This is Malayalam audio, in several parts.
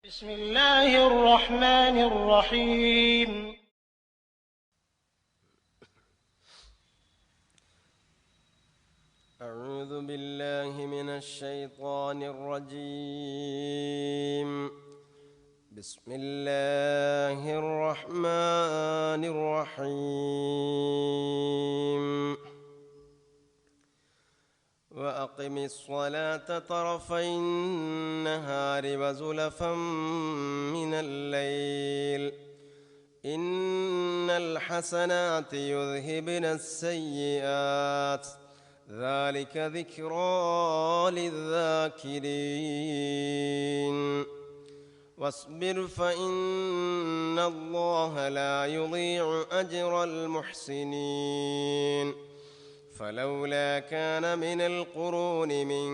بسم الله الرحمن الرحيم. أعوذ بالله من الشيطان الرجيم. بسم الله الرحمن الرحيم. وأقم الصلاة طرفي النهار وزلفا من الليل إن الحسنات يذهبن السيئات ذلك ذكرى للذاكرين واصبر فإن الله لا يضيع أجر المحسنين فلولا كان من القرون من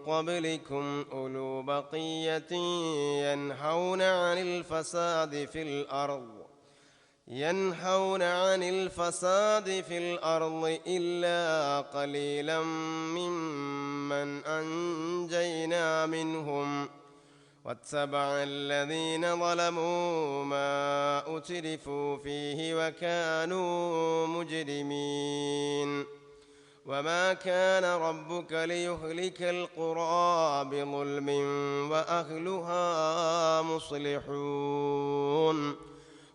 قبلكم أولو بقية ينهون عن الفساد في الأرض إلا قليلا ممن أنجينا منهم واتبع الذين ظلموا ما أترفوا فيه وكانوا مجرمين وما كان ربك ليهلك القرى بظلم وأهلها مصلحون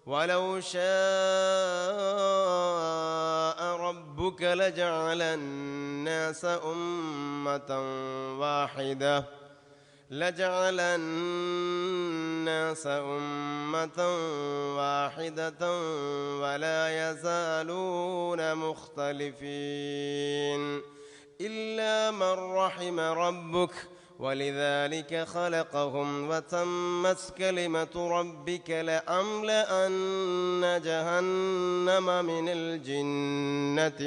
ولو شاء ربك لجعل الناس أمة واحدة ولا يزالون مختلفين إلا من رحم ربك ولذلك خلقهم وتمت كلمة ربك لأملأن جهنم من الجنة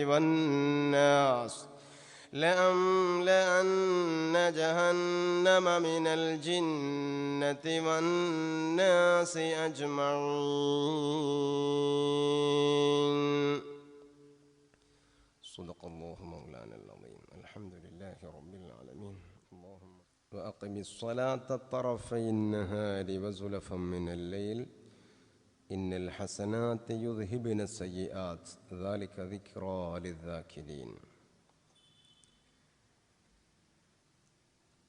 والناس أجمعين. صدق الله مولانا العظيم. الحمد لله رب العالمين. اللهم وأقم الصلاة طرفي النهار وزلفا من الليل إن الحسنات يذهبن السيئات ذلك ذكرى للذاكرين.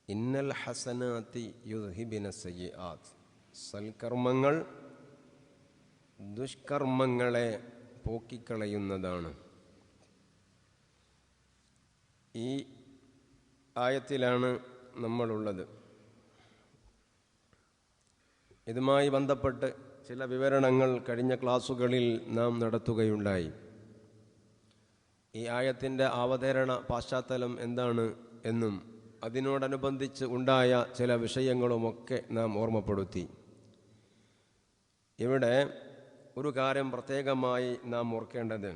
ഇന്നൽ ഹസനാത്തി യുദ്ഹിബിന സയ്യിആത്ത്, സൽക്കർമ്മങ്ങൾ ദുഷ്കർമ്മങ്ങളെ പോക്കിക്കളയുന്നതാണ്. ഈ ആയത്തിലാണ് നമ്മളുള്ളത്. ഇതുമായി ബന്ധപ്പെട്ട് ചില വിവരണങ്ങൾ കഴിഞ്ഞ ക്ലാസ്സുകളിൽ നാം നടത്തുകയുണ്ടായി. ഈ ആയത്തിൻ്റെ അവതരണ പശ്ചാത്തലം എന്താണ് എന്നും അതിനോടനുബന്ധിച്ച് ഉണ്ടായ ചില വിഷയങ്ങളുമൊക്കെ നാം ഓർമ്മപ്പെടുത്തി. ഇവിടെ ഒരു കാര്യം പ്രത്യേകമായി നാം ഓർക്കേണ്ടത്,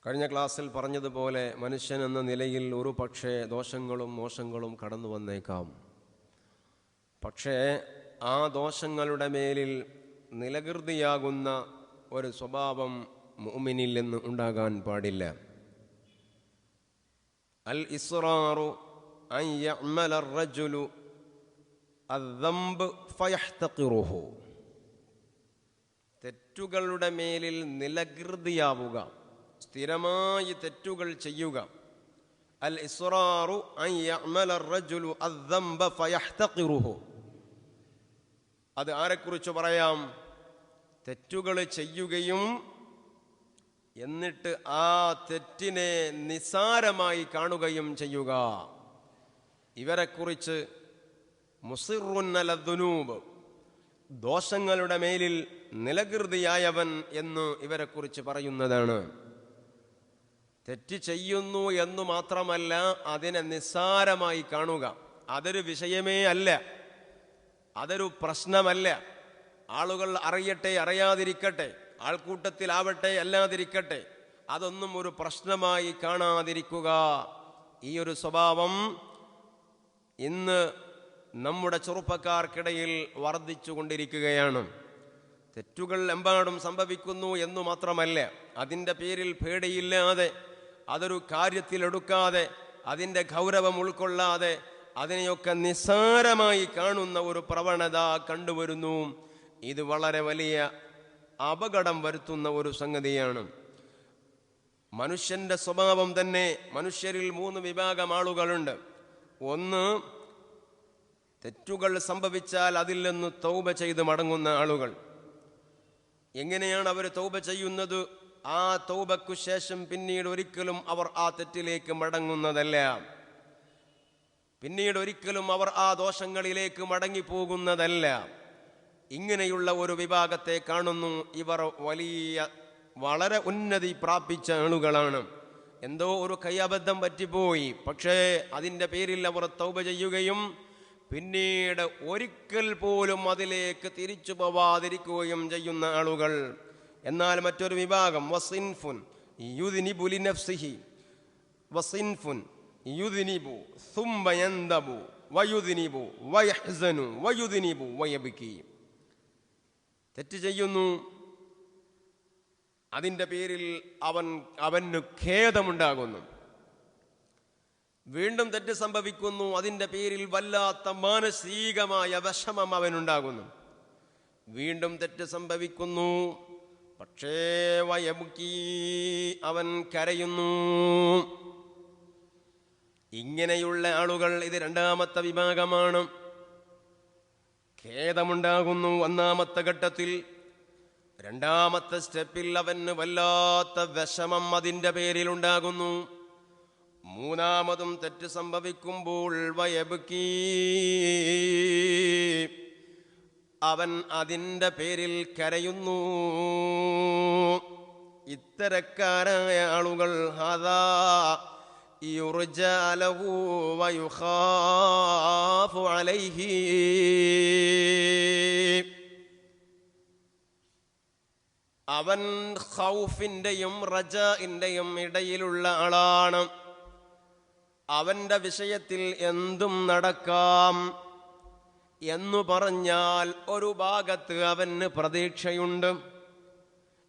കഴിഞ്ഞ ക്ലാസ്സിൽ പറഞ്ഞതുപോലെ മനുഷ്യൻ എന്ന നിലയിൽ ഒരു പക്ഷേ ദോഷങ്ങളും മോശങ്ങളും കടന്നു വന്നേക്കാം. പക്ഷേ ആ ദോഷങ്ങളുടെ മേലിൽ നിലകൃതിയാകുന്ന ഒരു സ്വഭാവം മുഅ്മിനിൽ നിന്ന് ഉണ്ടാകാൻ പാടില്ല. അൽ ഇസ്റാറു അൻ യഅമല അർ-റജുലു അദ്-ദംബ് ഫയഹ്തഖിറുഹു, തെറ്റുകളുടെ മേലിൽ നിലകൃതിയാവുക, സ്ഥിരമായി തെറ്റുകൾ ചെയ്യുക. അൽ ഇസ്റാറു അൻ യഅമല അർ-റജുലു അദ്-ദംബ ഫയഹ്തഖിറുഹു, അത് ആരെക്കുറിച്ച് പറയാം? തെറ്റുകൾ ചെയ്യുകയും എന്നിട്ട് ആ തെറ്റിനെ നിസാരമായി കാണുകയും ചെയ്യുക. ഇവരെക്കുറിച്ച് മുസിറുൻ അല ദുനൂബ്, ദോഷങ്ങളുടെ മേലിൽ നിലകൃതിയായവൻ എന്ന് ഇവരെക്കുറിച്ച് പറയുന്നതാണ്. തെറ്റ് ചെയ്യുന്നു എന്നു മാത്രമല്ല, അതിനെ നിസ്സാരമായി കാണുക. അതൊരു വിഷയമേ അല്ല, അതൊരു പ്രശ്നമല്ല. ആളുകൾ അറിയട്ടെ അറിയാതിരിക്കട്ടെ, ആൾക്കൂട്ടത്തിലാവട്ടെ അല്ലാതിരിക്കട്ടെ, അതൊന്നും ഒരു പ്രശ്നമായി കാണാതിരിക്കുക. ഈ ഒരു സ്വഭാവം ഇന്ന് നമ്മുടെ ചെറുപ്പക്കാർക്കിടയിൽ വർദ്ധിച്ചു കൊണ്ടിരിക്കുകയാണ്. തെറ്റുകൾ എമ്പാടും സംഭവിക്കുന്നു എന്നു മാത്രമല്ല, അതിൻ്റെ പേരിൽ പേടിയില്ലാതെ, അതൊരു കാര്യത്തിലെടുക്കാതെ, അതിൻ്റെ ഗൗരവം ഉൾക്കൊള്ളാതെ അതിനെയൊക്കെ നിസ്സാരമായി കാണുന്ന ഒരു പ്രവണത കണ്ടുവരുന്നു. ഇത് വളരെ വലിയ അപകടം വരുത്തുന്ന ഒരു സംഗതിയാണ്. മനുഷ്യന്റെ സ്വഭാവം തന്നെ, മനുഷ്യരിൽ 3 വിഭാഗം ആളുകളുണ്ട്. ഒന്ന്, തെറ്റുകൾ സംഭവിച്ചാൽ അതിൽ നിന്ന് തൗബ ചെയ്ത് മടങ്ങുന്ന ആളുകൾ. എങ്ങനെയാണ് അവർ തൗബ ചെയ്യുന്നത്? ആ തൗബക്കു ശേഷം പിന്നീട് ഒരിക്കലും അവർ ആ തെറ്റിലേക്ക് മടങ്ങുന്നതല്ല. പിന്നീട് ഒരിക്കലും അവർ ആ ദോഷങ്ങളിലേക്ക് മടങ്ങിപ്പോകുന്നതല്ല. ഇങ്ങനെയുള്ള ഒരു വിഭാഗത്തെ കാണുന്നു. ഇവർ വളരെ ഉന്നതി പ്രാപിച്ച ആളുകളാണ്. എന്തോ ഒരു കയ്യബദ്ധം പറ്റിപ്പോയി, പക്ഷേ അതിൻ്റെ പേരിൽ അവർ തൗബ ചെയ്യുകയും പിന്നീട് ഒരിക്കൽ പോലും അതിലേക്ക് തിരിച്ചു പോവാതിരിക്കുകയും ചെയ്യുന്ന ആളുകൾ. എന്നാൽ മറ്റൊരു വിഭാഗം വസിൻഫുൻ യുദ്നിബു ലിനഫ്സിഹി വസിൻഫുൻ യുദ്നിബു സുമ്മ യൻദബു വയുദ്നിബു വയഹ്സനു വയുദ്നിബു വയബ്കി. തെറ്റ് ചെയ്യുന്നു, അതിൻ്റെ പേരിൽ അവന് ഖേദമുണ്ടാകുന്നു. വീണ്ടും തെറ്റ് സംഭവിക്കുന്നു, അതിൻ്റെ പേരിൽ വല്ലാത്ത മാനസികമായ വിഷമം അവനുണ്ടാകുന്നു. വീണ്ടും തെറ്റ് സംഭവിക്കുന്നു, പക്ഷേ വയബ്കി, അവൻ കരയുന്നു. ഇങ്ങനെയുള്ള ആളുകൾ, ഇത് രണ്ടാമത്തെ വിഭാഗമാണ്. ഖേദമുണ്ടാകുന്നു ഒന്നാമത്തെ ഘട്ടത്തിൽ. രണ്ടാമത്തെ സ്റ്റെപ്പിൽ അവന് വല്ലാത്ത വിഷമം അതിൻ്റെ പേരിൽ ഉണ്ടാകുന്നു. മൂന്നാമതും തെറ്റ് സംഭവിക്കുമ്പോൾ വയബ്കി, അവൻ അതിൻ്റെ പേരിൽ കരയുന്നു. ഇത്തരക്കാരായ ആളുകൾ ഹാദാ യുർജാ ലഹു വയുഖാഫു അലൈഹി, അവൻ ഖൗഫിന്റെയും റജാഇന്റെയും ഇടയിലുള്ള ആളാണ്. അവന്റെ വിഷയത്തിൽ എന്തും നടക്കാം എന്നു പറഞ്ഞാൽ ഒരു ഭാഗത്ത് അവന് പ്രതീക്ഷയുണ്ട്,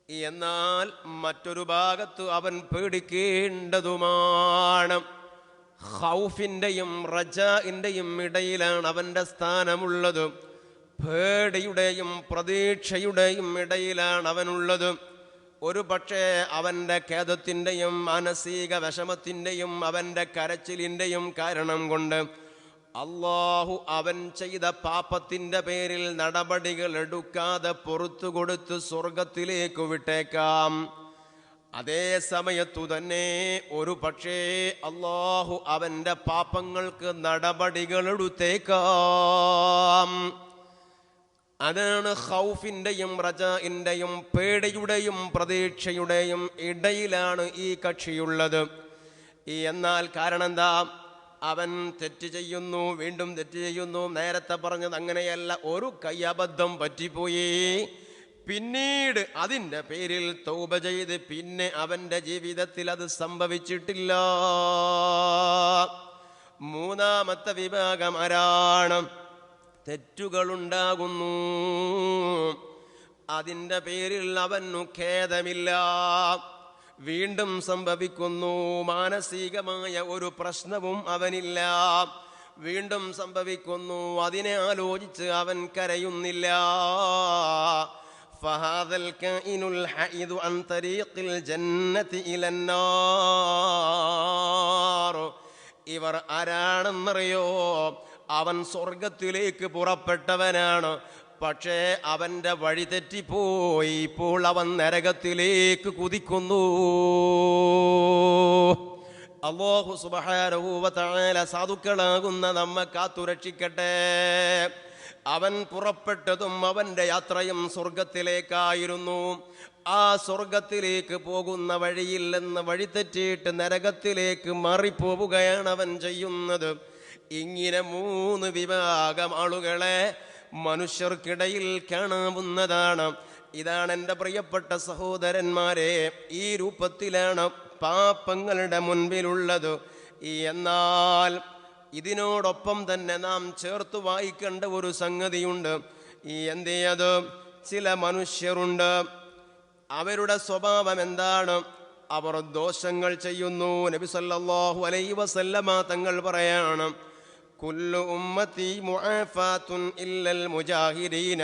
എന്നാൽ മറ്റൊരു ഭാഗത്ത് അവൻ പേടിക്കേണ്ടതുമാണ്. ഖൗഫിന്റെയും റജാഇന്റെയും ഇടയിലാണ് അവന്റെ സ്ഥാനമുള്ളത്. പേടിയുടെയും പ്രതീക്ഷയുടെയും ഇടയിലാണ് അവനുള്ളത്. ഒരു പക്ഷേ അവൻ്റെ ഖേദത്തിൻ്റെയും മാനസിക വിഷമത്തിൻ്റെയും അവൻ്റെ കരച്ചിലിൻ്റെയും കാരണം കൊണ്ട് അല്ലാഹു അവൻ ചെയ്ത പാപത്തിൻ്റെ പേരിൽ നടപടികൾ എടുക്കാതെ പുറത്തു കൊടുത്ത് സ്വർഗത്തിലേക്ക് വിട്ടേക്കാം. അതേ സമയത്തു തന്നെ ഒരു പക്ഷേ അല്ലാഹു അവൻ്റെ പാപങ്ങൾക്ക് നടപടികൾ എടുത്തേക്കാം. അതാണ് ഖൗഫിന്റെയും റജാഇന്റെയും പേടിയുടെയും പ്രതീക്ഷയുടെയും ഇടയിലാണ് ഈ കക്ഷിയുള്ളത്. എന്നാൽ കാരണം എന്താ? അവൻ തെറ്റ് ചെയ്യുന്നു, വീണ്ടും തെറ്റ് ചെയ്യുന്നു. നേരത്തെ പറഞ്ഞത് അങ്ങനെയല്ല, ഒരു കയ്യബദ്ധം പറ്റിപ്പോയി, പിന്നീട് അതിൻ്റെ പേരിൽ തൗബ ചെയ്ത് പിന്നെ അവൻ്റെ ജീവിതത്തിൽ അത് സംഭവിച്ചിട്ടില്ല. മൂന്നാമത്തെ വിഭാഗം ആരാണ്? തെറ്റുകളുണ്ടാകുന്നു, അതിൻ്റെ പേരിൽ അവനു ഖേദമില്ല, വീണ്ടും സംഭവിക്കുന്നു. മാനസികമായ ഒരു പ്രശ്നവും അവനില്ല, വീണ്ടും സംഭവിക്കുന്നു. അതിനെ ആലോചിച്ച് അവൻ കരയുന്നില്ല. ഫഹാദൽ കാഇനുൽ ഹൈദു അൻ തരീഖിൽ ജന്നതി ഇലന്നാർ. ഇവർ ആരാണെന്നറിയോ? അവൻ സ്വർഗത്തിലേക്ക് പുറപ്പെട്ടവനാണ്, പക്ഷേ അവൻ്റെ വഴി തെറ്റിപ്പോയി. ഇപ്പോൾ അവൻ നരകത്തിലേക്ക് കുതിക്കുന്നു. അല്ലാഹു സുബ്ഹാനഹു വ തആല സാധുക്കളാകുന്ന നമ്മെ കാത്തുരക്ഷിക്കട്ടെ. അവൻ പുറപ്പെട്ടതും അവൻ്റെ യാത്രയും സ്വർഗത്തിലേക്കായിരുന്നു. ആ സ്വർഗത്തിലേക്ക് പോകുന്ന വഴിയിൽ നിന്ന് വഴിതെറ്റിയിട്ട് നരകത്തിലേക്ക് മാറിപ്പോവുകയാണ് അവൻ ചെയ്യുന്നത്. ഇങ്ങനെ 3 വിഭാഗം ആളുകളെ മനുഷ്യർക്കിടയിൽ കാണാവുന്നതാണ്. ഇതാണ് എൻ്റെ പ്രിയപ്പെട്ട സഹോദരന്മാരെ, ഈ രൂപത്തിലാണ് പാപങ്ങളുടെ മുൻപിലുള്ളത്. എന്നാൽ ഇതിനോടൊപ്പം തന്നെ നാം ചേർത്ത് വായിക്കേണ്ട ഒരു സംഗതിയുണ്ട്. എന്തേത്? ചില മനുഷ്യരുണ്ട്, അവരുടെ സ്വഭാവം എന്താണ്? അവർ ദോഷങ്ങൾ ചെയ്യുന്നു. നബി സല്ലല്ലാഹു അലൈഹി വസല്ലമ തങ്ങൾ പറയാണ്, കുല്ലു ഉമ്മത്തി മുആഫാത്തുൻ ഇല്ലൽ മുജാഹിരീന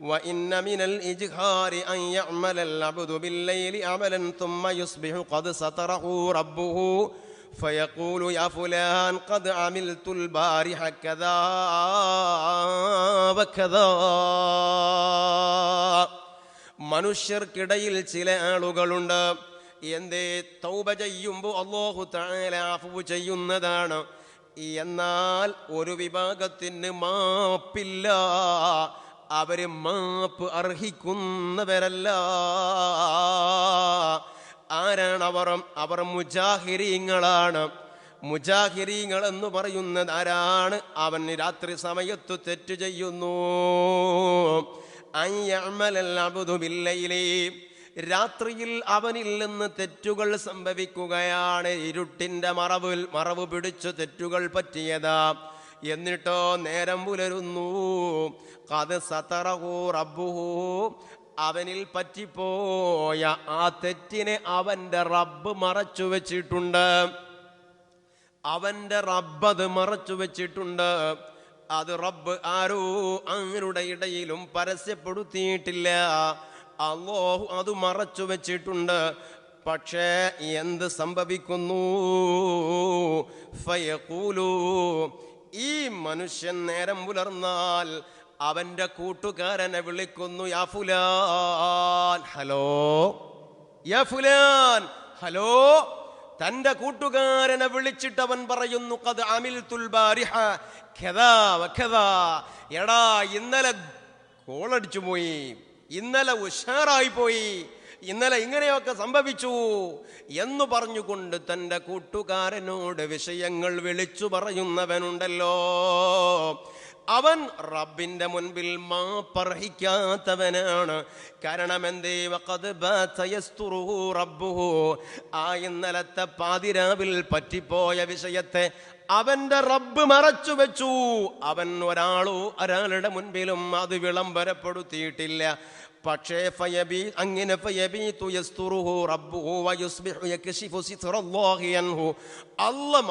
وإن من الإجهار أن يعمل العبد بالليل عملا ثم يصبح قد ستره ربه فيقول يا فلان قد عملت البارح كذا وكذا. മനുഷ്യർക്കിടയിൽ ചില ആളുകളുണ്ട്, എന്തേ തൗബ ചെയ്യുമ്പോൾ അല്ലാഹു തആല അഫ്വു ചെയ്യുന്നതാണ്, എന്നാൽ ഒരു വിഭാഗത്തിന് മാപ്പില്ല, അവര് മാപ്പ് അർഹിക്കുന്നവരല്ല. ആരാണ് അവർ? അവർ മുജാഹിരീങ്ങളാണ്. മുജാഹിരീങ്ങൾ എന്ന് പറയുന്നത് ആരാണ്? അവൻ രാത്രി സമയത്ത് തെറ്റ് ചെയ്യുന്നു. രാത്രിയിൽ അവനിൽ നിന്ന് തെറ്റുകൾ സംഭവിക്കുകയാണ്. ഇരുട്ടിന്റെ മറവ് പിടിച്ചു തെറ്റുകൾ പറ്റിയതാ. എന്നിട്ടോ നേരം പുലരുന്നു. ഖദ് സതറഹു റബ്ബുഹു, അവനിൽ പറ്റിപ്പോയ ആ തെറ്റിനെ അവന്റെ റബ്ബ് മറച്ചു വെച്ചിട്ടുണ്ട്. അവന്റെ റബ്ബ് അത് മറച്ചു വെച്ചിട്ടുണ്ട്. അത് റബ്ബ് ആരുടെ ഇടയിലും പരസ്യപ്പെടുത്തിയിട്ടില്ല. അല്ലാഹു അത് മറച്ചു വെച്ചിട്ടുണ്ട്. പക്ഷേ എന്ത് സംഭവിക്കുന്നു? ഫയഖൂലു, ഈ മനുഷ്യൻ നേരം പുലർന്നാൽ അവന്റെ കൂട്ടുകാരനെ വിളിക്കുന്നു, യാ ഫുലാൻ, ഹലോ, യാ ഫുലാൻ, ഹലോ. തന്റെ കൂട്ടുകാരനെ വിളിച്ചിട്ട് അവൻ പറയുന്നു, ഖദ് അമിൽതുൽ ബാരിഹ കദാ വകദാ, എടാ ഇന്നലെ കോളടിച്ചു പോയി, ഇന്നലെ ഉഷാറായി പോയി, ഇന്നലെ ഇങ്ങനെയൊക്കെ സംഭവിച്ചു എന്ന് പറഞ്ഞുകൊണ്ട് തൻ്റെ കൂട്ടുകാരനോട് വിഷയങ്ങൾ വിളിച്ചു പറയുന്നവനുണ്ടല്ലോ, അവൻ റബ്ബിന്റെ മുൻപിൽ മാപ്പർഹിക്കാത്തവനാണ്. കാരണം എന്തേ? വഖദ് ബാത യസ്തുറുഹു റബ്ബുഹു, ആ ഇന്നലത്തെ പാതിരാവിൽ പറ്റിപ്പോയ വിഷയത്തെ അവന്റെ റബ്ബ് മറച്ചു വെച്ചു. അവൻ ഒരാളുടെ മുൻപിലും അത് വിളംബരപ്പെടുത്തിയിട്ടില്ല. പക്ഷേ അങ്ങനെ അല്ലാഹു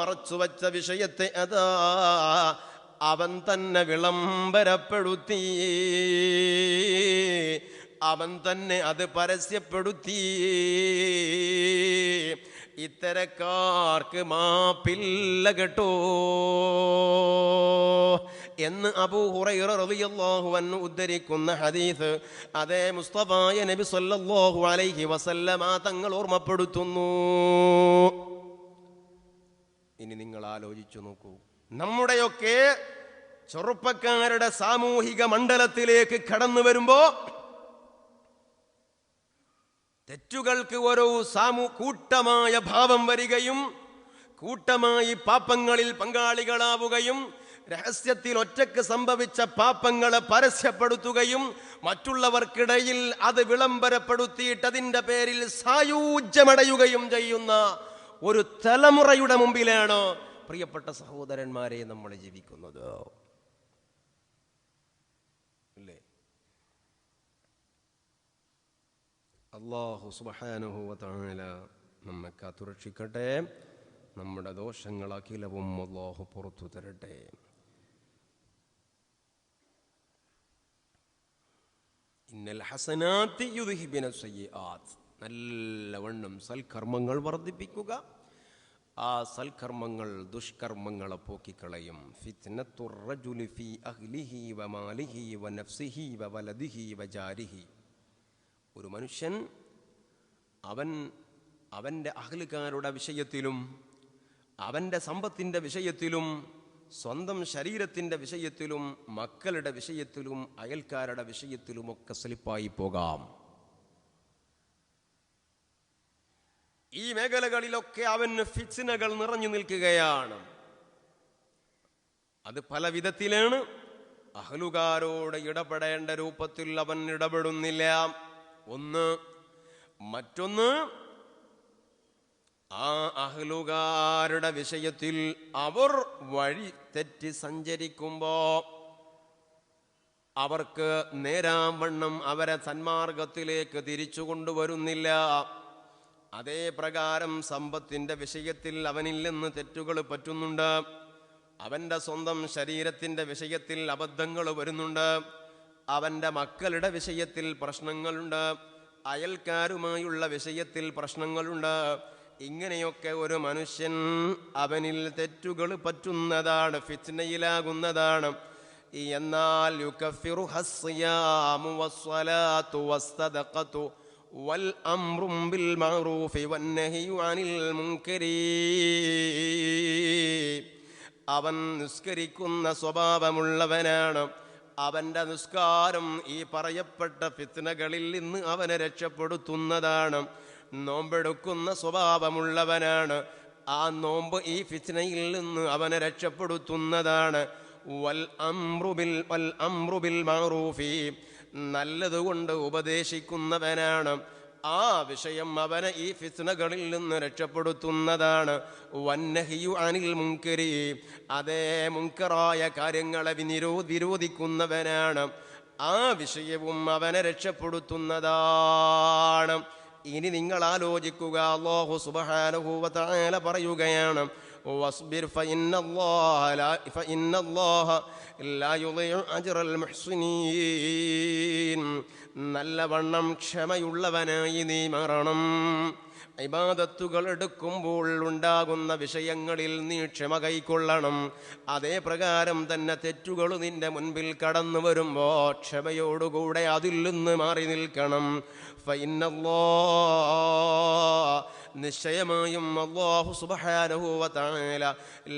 മറച്ചു വച്ച വിഷയത്തെ അതാ അവൻ തന്നെ വിളംബരപ്പെടുത്തി, അവൻ തന്നെ അത് പരസ്യപ്പെടുത്തി. ഇത്തരക്കാർക്ക് മാപ്പില്ല കേട്ടോ എന്ന് അബൂ ഹുറൈറ റളിയല്ലാഹു അൻഹു ഉദ്ധരിക്കുന്ന ഹദീസ് അതേ മുസ്തഫായ നബി സല്ലല്ലാഹു അലൈഹി വസല്ലമ തങ്ങൾ ഓർമ്മപ്പെടുത്തുന്നു. ഇനി നിങ്ങൾ ആലോചിച്ചു നോക്കൂ, നമ്മുടെയൊക്കെ ചെറുപ്പക്കാരുടെ സാമൂഹിക മണ്ഡലത്തിലേക്ക് കടന്നു വരുമ്പോ തെറ്റുകൾക്ക് ഓരോ കൂട്ടമായ ഭാവം വരികയും കൂട്ടമായി പാപങ്ങളിൽ പങ്കാളികളാവുകയും രഹസ്യത്തിൽ ഒറ്റക്ക് സംഭവിച്ച പാപങ്ങളെ പരസ്യപ്പെടുത്തുകയും മറ്റുള്ളവർക്കിടയിൽ അത് വിളംബരപ്പെടുത്തിയിട്ട് അതിൻ്റെ പേരിൽ സായൂജ്യമടയുകയും ചെയ്യുന്ന ഒരു തലമുറയുടെ മുമ്പിലാണ് പ്രിയപ്പെട്ട സഹോദരന്മാരെ നമ്മൾ ജീവിക്കുന്നത്. അല്ലേ? അല്ലാഹു സുബ്ഹാനഹു വ തആല നമ്മെ കാത്തുരക്ഷിക്കട്ടെ. നമ്മുടെ ദോഷങ്ങൾ അഖിലവും അല്ലാഹു പുറത്തു തരട്ടെ. ഇന്നൽ ഹസനാത്തി യുദ്ഹിബിന സയ്യിആത്ത്, നല്ലവണ്ണം സൽക്കർമ്മങ്ങൾ വർദ്ധിപ്പിക്കുക. ആ സൽക്കർമ്മങ്ങൾ ദുഷ്കർമ്മങ്ങളെ പോക്കിക്കളയും. ഫിത്നത്തുർ റജുലി ഫീ അഹ്ലിഹി വ മാലിഹി വ നഫ്സിഹി വ വലദിഹി വ ജാരിഹി, ഒരു മനുഷ്യൻ അവൻ്റെ അഹ്ലുകാരുടെ വിഷയത്തിലും അവൻ്റെ സമ്പത്തിൻ്റെ വിഷയത്തിലും സ്വന്തം ശരീരത്തിൻ്റെ വിഷയത്തിലും മക്കളുടെ വിഷയത്തിലും അയൽക്കാരുടെ വിഷയത്തിലുമൊക്കെ സ്ലിപ്പായി പോകാം. ഈ മേഖലകളിലൊക്കെ അവന് ഫിത്നകൾ നിറഞ്ഞു നിൽക്കുകയാണ്. അത് പല വിധത്തിലാണ്. അഹ്ലുകാരോട് ഇടപെടേണ്ട രൂപത്തിൽ അവൻ ഇടപെടുന്നില്ല, ഒന്ന്. മറ്റൊന്ന്, ആ അഹ്ലുകാരുടെ വിഷയത്തിൽ അവർ വഴി തെറ്റി സഞ്ചരിക്കുമ്പോ അവർക്ക് നേരാവണ്ണം അവരെ സന്മാർഗത്തിലേക്ക് തിരിച്ചു കൊണ്ടുവരുന്നില്ല. അതേ പ്രകാരം സമ്പത്തിൻ്റെ വിഷയത്തിൽ അവനിൽ നിന്ന് തെറ്റുകൾ പറ്റുന്നുണ്ട്. അവൻ്റെ സ്വന്തം ശരീരത്തിൻ്റെ വിഷയത്തിൽ അബദ്ധങ്ങൾ വരുന്നുണ്ട്. അവൻ്റെ മക്കളുടെ വിഷയത്തിൽ പ്രശ്നങ്ങളുണ്ട്. അയൽക്കാരുമായുള്ള വിഷയത്തിൽ പ്രശ്നങ്ങളുണ്ട്. ഇങ്ങനെയൊക്കെ ഒരു മനുഷ്യൻ അവനിൽ തെറ്റുകൾ പറ്റുന്നതാണ്, ഫിത്നയിലാകുന്നതാണ്. എന്നാൽ യുകഫിറു ഹസ്സിയാമു വസ്സലാത്തു വസ്സദഖത്തു വൽ അംറും ബിൽ മഅറൂഫി വന്നഹ്യു അനിൽ മുൻകരി. അവൻ നിസ്കരിക്കുന്ന സ്വഭാവമുള്ളവനാണ്. അവൻ്റെ നിസ്കാരം ഈ പറയപ്പെട്ട ഫിത്നകളിൽ നിന്ന് അവനെ രക്ഷപ്പെടുത്തുന്നതാണ്. നോമ്പെടുക്കുന്ന സ്വഭാവമുള്ളവനാണ്. ആ നോമ്പ് ഈ ഫിത്നയിൽ നിന്ന് അവനെ രക്ഷപ്പെടുത്തുന്നതാണ്. വൽ അംറു ബിൽ മഅറൂഫി, നല്ലതുകൊണ്ട് ഉപദേശിക്കുന്നവനാണ്. ആ വിഷയം അവനെ ഈ ഫിത്നകളിൽ നിന്ന് രക്ഷപ്പെടുത്തുന്നതാണ്. വന്നഹ്യു അനിൽ മുൻകരി, അതേ മുൻകറായ കാര്യങ്ങളെ വിരോധിക്കുന്നവനാണ്. ആ വിഷയവും അവനെ രക്ഷപ്പെടുത്തുന്നതാണ്. ഇനി നിങ്ങൾ ആലോചിക്കുക, അല്ലാഹു സുബ്ഹാനഹു വ തആല പറയുകയാണ്, വസ്ബിർ ഫഇന്നല്ലാഹ ലാ യുളീഉ അജ്റൽ മുഹ്സിനീൻ. നല്ലവണ്ണം ക്ഷമയുള്ളവനായി നീ മാറണം. ഇബാദത്തുകൾ എടുക്കുമ്പോൾ ഉണ്ടാകുന്ന വിഷയങ്ങളിൽ നീ ക്ഷമ കൈക്കൊള്ളണം. അതേ പ്രകാരം തന്നെ തെറ്റുകൾ നിന്റെ മുൻപിൽ കടന്നു വരുമ്പോൾ ക്ഷമയോടുകൂടെ അതിൽ നിന്ന് മാറി നിൽക്കണം. നിശ്ചയമായും അല്ലാഹു സുബ്ഹാനഹു വ തആല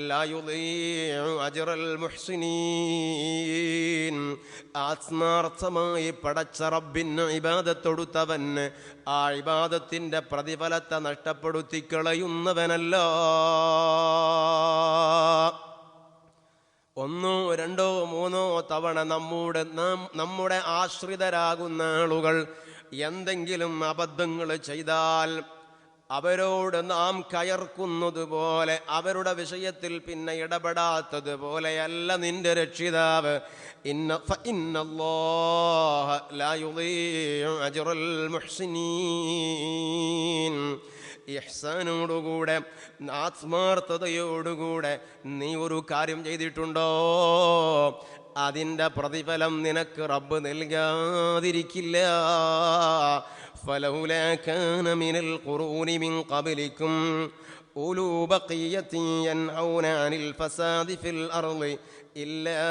ലാ യുളീഉ അജ്റൽ മുഹ്സിനീൻ. ആത്മാർത്ഥമായി പടച്ച റബ്ബിന് ഇബാദത്തൊടുത്തവന് ആ ഇബാദത്തിൻ്റെ പ്രതിഫലത്തെ നഷ്ടപ്പെടുത്തി കളയുന്നവനല്ല. ഒന്നോ രണ്ടോ മൂന്നോ തവണ നമ്മുടെ ആശ്രിതരാകുന്ന ആളുകൾ എന്തെങ്കിലും അബദ്ധങ്ങൾ ചെയ്താൽ അവരോട് നാം കയർക്കുന്നത് പോലെ, അവരുടെ വിഷയത്തിൽ പിന്നെ ഇടപെടാത്തത് പോലെയല്ല നിന്റെ രക്ഷിതാവ്. ഇന്നല്ലാഹ ലാ യുളീഉ അജ്റൽ മുഹ്സിനീൻ. ഇഹ്സാനോടുകൂടെ, ആത്മാർത്ഥതയോടുകൂടെ നീ ഒരു കാര്യം ചെയ്തിട്ടുണ്ടോ, അതിൻ്റെ പ്രതിഫലം നിനക്ക് റബ്ബ് നൽകാതിരിക്കില്ല. فلولا كان من القرون من قبلكم أولو بقية ينهون عن الفساد في الأرض إلا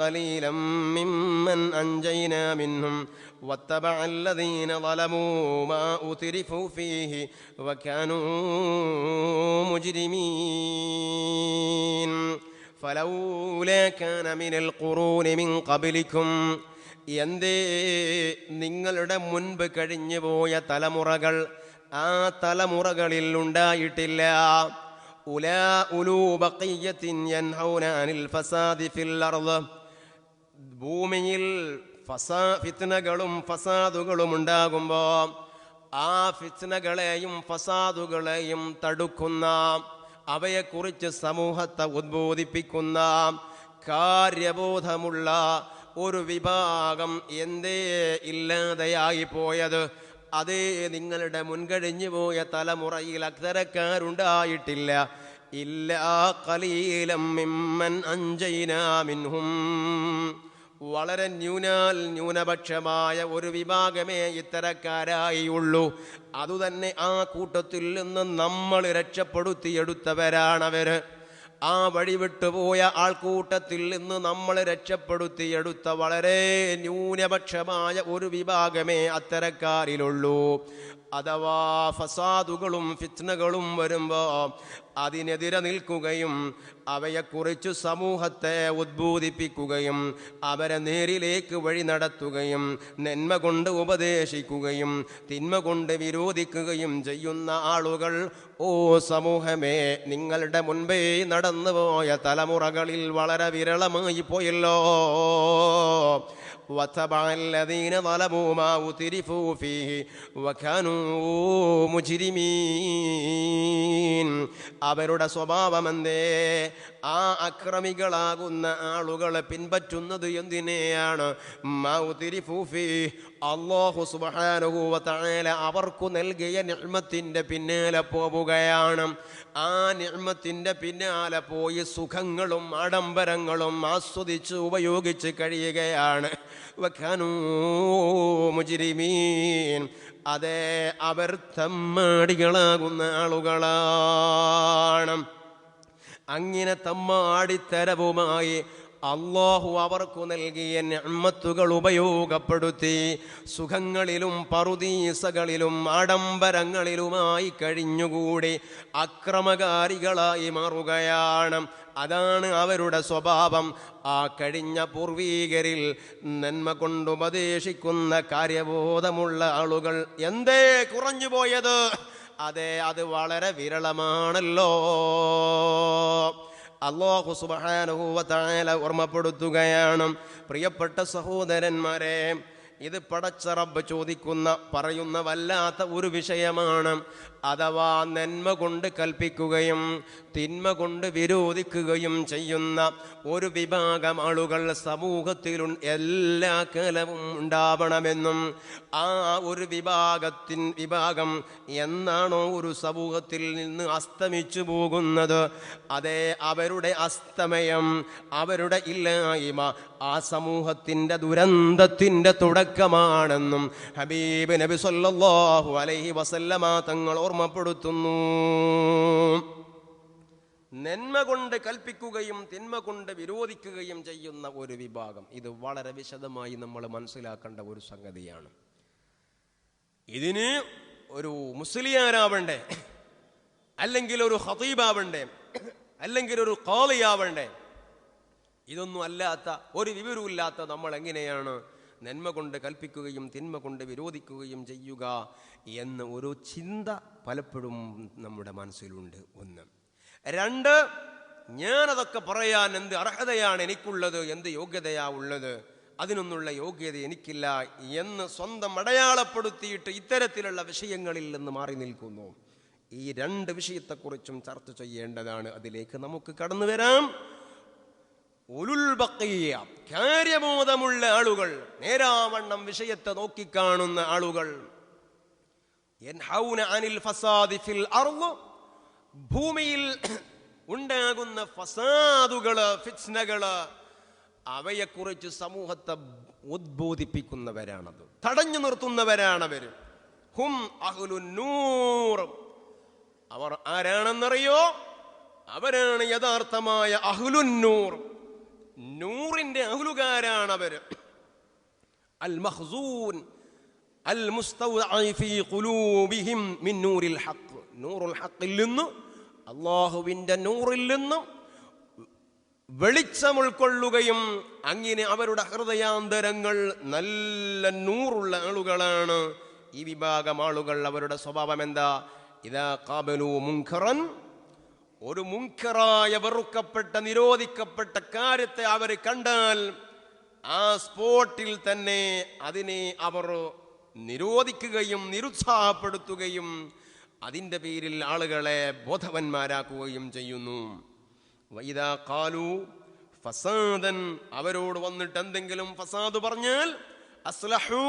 قليلا ممن أنجينا منهم واتبع الذين ظلموا ما أترفوا فيه وكانوا مجرمين. فلولا كان من القرون من قبلكم, എന്തേ നിങ്ങളുടെ മുൻപ് കഴിഞ്ഞു പോയ തലമുറകൾ ആ തലമുറകളിൽ ഉണ്ടായിട്ടില്ല. ഉലൂ ബഖിയ്യത്തിൻ യൻഹൗന അനിൽ ഫസാദി ഫിൽ അർള്, ഭൂമിയിൽ ഫിത്നകളും ഫസാദുകളും ഉണ്ടാകുമ്പോൾ ആ ഫിത്നകളെയും ഫസാദുകളെയും തടുക്കുന്ന, അവയെക്കുറിച്ച് സമൂഹത്തെ ഉദ്ബോധിപ്പിക്കുന്ന കാര്യബോധമുള്ള ഒരു വിഭാഗം എന്തേ ഇല്ലാതെയായി പോയത്? അതേ നിങ്ങളുടെ മുൻകഴിഞ്ഞു പോയ തലമുറയിൽ അക്തരക്കാരുണ്ടായിട്ടില്ല. ഇല്ലാ ഖലീലം മിമ്മൻ അൻജൈനാ മിൻഹും, വളരെ ന്യൂനപക്ഷമായ ഒരു വിഭാഗമേ ഇത്തരക്കാരായുള്ളൂ. അതുതന്നെ ആ കൂട്ടത്തിൽ നിന്ന് നമ്മൾ രക്ഷപ്പെടുത്തിയെടുത്തവരാണവർ. ആ വഴി വിട്ടുപോയ ആൾക്കൂട്ടത്തിൽ നിന്ന് നമ്മൾ രക്ഷപ്പെടുത്തിയെടുത്ത വളരെ ന്യൂനപക്ഷമായ ഒരു വിഭാഗമേ അത്തരക്കാരിലുള്ളൂ. അഥവാ ഫസാദുകളും ഫിത്നകളും വരുമ്പോൾ അതിനെതിരെ നിൽക്കുകയും അവയെക്കുറിച്ച് സമൂഹത്തെ ഉദ്ബോധിപ്പിക്കുകയും അവരെ നേരിലേക്ക് വഴി നടത്തുകയും നന്മ കൊണ്ട് ഉപദേശിക്കുകയും തിന്മ കൊണ്ട് വിരോധിക്കുകയും ചെയ്യുന്ന ആളുകൾ, ഓ സമൂഹമേ, നിങ്ങളുടെ മുൻപേ നടന്നുപോയ തലമുറകളിൽ വളരെ വിരളമായി പോയല്ലോ. وتبع الذين ظلموا ما أترفوا فيه وكانوا مجرمين. അവരുടെ സ്വഭാവമെന്തേ? ആ അക്രമികളാകുന്ന ആളുകളെ പിൻപറ്റുന്നത് എന്തിനെയാണ്? മാ ഉതിരിഫൂ ഫീഹി, അല്ലാഹു സുബ്ഹാനഹു വ തആല അവർക്കു നൽകിയ നിഅ്മത്തിന്റെ പിന്നാലെ പോവുകയാണ്. ആ നിഅ്മത്തിന്റെ പിന്നാലെ പോയി സുഖങ്ങളും ആഡംബരങ്ങളും ആസ്വദിച്ച് ഉപയോഗിച്ച് കഴിയുകയാണ്. വകാനൂ മുജ്രിമീൻ, അതെ, അവർ തമ്മാടികളാകുന്ന ആളുകളാണ്. അങ്ങനെ തമ്മാടിത്തരവുമായി അല്ലാഹു അവർക്കു നൽകിയ നിഅ്മത്തുകൾ ഉപയോഗപ്പെടുത്തി സുഖങ്ങളിലും പറുദീസകളിലും ആഡംബരങ്ങളിലുമായി കഴിഞ്ഞുകൂടി അക്രമകാരികളായി മാറുകയാണ്. അതാണ് അവരുടെ സ്വഭാവം. ആ കഴിഞ്ഞ പൂർവീകരിൽ നന്മ കൊണ്ടുപദേശിക്കുന്ന കാര്യബോധമുള്ള ആളുകൾ എന്തേ കുറഞ്ഞുപോയത്? അതെ, അത് വളരെ വിരളമാണല്ലോ. അല്ലാഹു സുബ്ഹാനഹു വ തആല ഓർമ്മപ്പെടുത്തുകയാണ്. പ്രിയപ്പെട്ട സഹോദരന്മാരെ, ഇത് പടച്ച റബ്ബ് പറയുന്ന വല്ലാത്ത ഒരു വിഷയമാണ്. അഥവാ നന്മ കൊണ്ട് കൽപ്പിക്കുകയും തിന്മ കൊണ്ട് വിരോധിക്കുകയും ചെയ്യുന്ന ഒരു വിഭാഗം ആളുകൾ സമൂഹത്തിൽ എല്ലാ കാലവും ഉണ്ടാവണമെന്നും ആ ഒരു വിഭാഗം എന്നാണോ ഒരു സമൂഹത്തിൽ നിന്ന് അസ്തമിച്ചു പോകുന്നത്, അതെ, അവരുടെ അസ്തമയം, അവരുടെ ഇല്ലായ്മ ആ സമൂഹത്തിൻ്റെ ദുരന്തത്തിൻ്റെ തുടക്കമാണെന്നും ഹബീബ് നബി സല്ലല്ലാഹു അലൈഹി വസല്ലമ തങ്ങൾ ഓർമ്മപ്പെടുത്തുന്നു. നന്മ കൊണ്ട് കൽപ്പിക്കുകയും തിന്മ കൊണ്ട് വിരോധിക്കുകയും ചെയ്യുന്ന ഒരു വിഭാഗം, ഇത് വളരെ വിശദമായി നമ്മൾ മനസ്സിലാക്കേണ്ട ഒരു സംഗതിയാണ്. ഇതിന് ഒരു മുസ്ലിയാരാവണ്ടേ, അല്ലെങ്കിൽ ഒരു ഖതീബാവണ്ടേ, അല്ലെങ്കിൽ ഒരു ഖാളിയാവണ്ടേ, ഇതൊന്നും അല്ലാത്ത, ഒരു വിവരമില്ലാത്ത നമ്മൾ എങ്ങനെയാണ് നന്മ കൊണ്ട് കൽപ്പിക്കുകയും തിന്മ കൊണ്ട് വിരോധിക്കുകയും ചെയ്യുക എന്ന ഒരു ചിന്ത പലപ്പോഴും നമ്മുടെ മനസ്സിലുണ്ട്. ഒന്ന്. രണ്ട്, ഞാനതൊക്കെ പറയാൻ എന്ത് അർഹതയാണ് എനിക്കുള്ളത്, എന്ത് യോഗ്യതയാ ഉള്ളത്, അതിനൊന്നുള്ള യോഗ്യത എനിക്കില്ല എന്ന് സ്വന്തം അടയാളപ്പെടുത്തിയിട്ട് ഇത്തരത്തിലുള്ള വിഷയങ്ങളിൽ നിന്ന് മാറി നിൽക്കുന്നു. ഈ രണ്ട് വിഷയത്തെക്കുറിച്ചും ചർച്ച ചെയ്യേണ്ടതാണ്. അതിലേക്ക് നമുക്ക് കടന്നു വരാം. ഉലുൽ ബഖിയ, കാര്യബോധമുള്ള ആളുകൾ, നേരാവണ്ണം വിഷയത്തെ നോക്കിക്കാണുന്ന ആളുകൾ, യൻഹൗന അനിൽ ഫസാദി ഫിൽ അർള്, ഭൂമിയിൽ ഉണ്ടാകുന്ന ഫസാദുകള്, ഫിത്നകള്, അവയെക്കുറിച്ച് സമൂഹത്തെ ഉദ്ബോധിപ്പിക്കുന്നവരാണത്, തടഞ്ഞു നിർത്തുന്നവരാണവർ. ഹും അഹ്ലുൻ നൂർ, അവർ ആരാണെന്നറിയോ? അവരാണ് യഥാർത്ഥമായ അഹ്ലുൻ നൂർ, നൂറിന്റെ അഹ്ലുകാരാണവർ. അൽ മഖ്സൂൻ അൽ മുസ്തൗദഇ ഫീ ഖുലൂബിഹിം മിൻ നൂറിൽ ഹഖ്, നൂറുൽ ഹഖിൽ നിന്ന്, അല്ലാഹുവിന്റെ നൂറിൽ നിന്ന് വെളിച്ചം ഉൾക്കൊള്ളുകയും അങ്ങനെ അവരുടെ ഹൃദയാന്തരങ്ങൾ നല്ല നൂറുള്ള ആളുകളാണ് ഈ വിഭാഗം ആളുകൾ. അവരുടെ സ്വഭാവം എന്താ? ഇദാ ഖാബലു മുൻകറൻ, ഒരു മുൻകറായ വെറുക്കപ്പെട്ട നിരോധിക്കപ്പെട്ട കാര്യത്തെ അവർ കണ്ടാൽ ആ സ്പോട്ടിൽ തന്നെ അതിനെ അവർ നിരോധിക്കുകയും നിരുത്സാഹപ്പെടുത്തുകയും അതിൻ്റെ പേരിൽ ആളുകളെ ബോധവന്മാരാക്കുകയും ചെയ്യുന്നു. വഇദാ ഖാലു ഫസാദൻ, അവരോട് വന്നിട്ട് എന്തെങ്കിലും ഫസാദ് പറഞ്ഞാൽ അസ്ലഹൂ,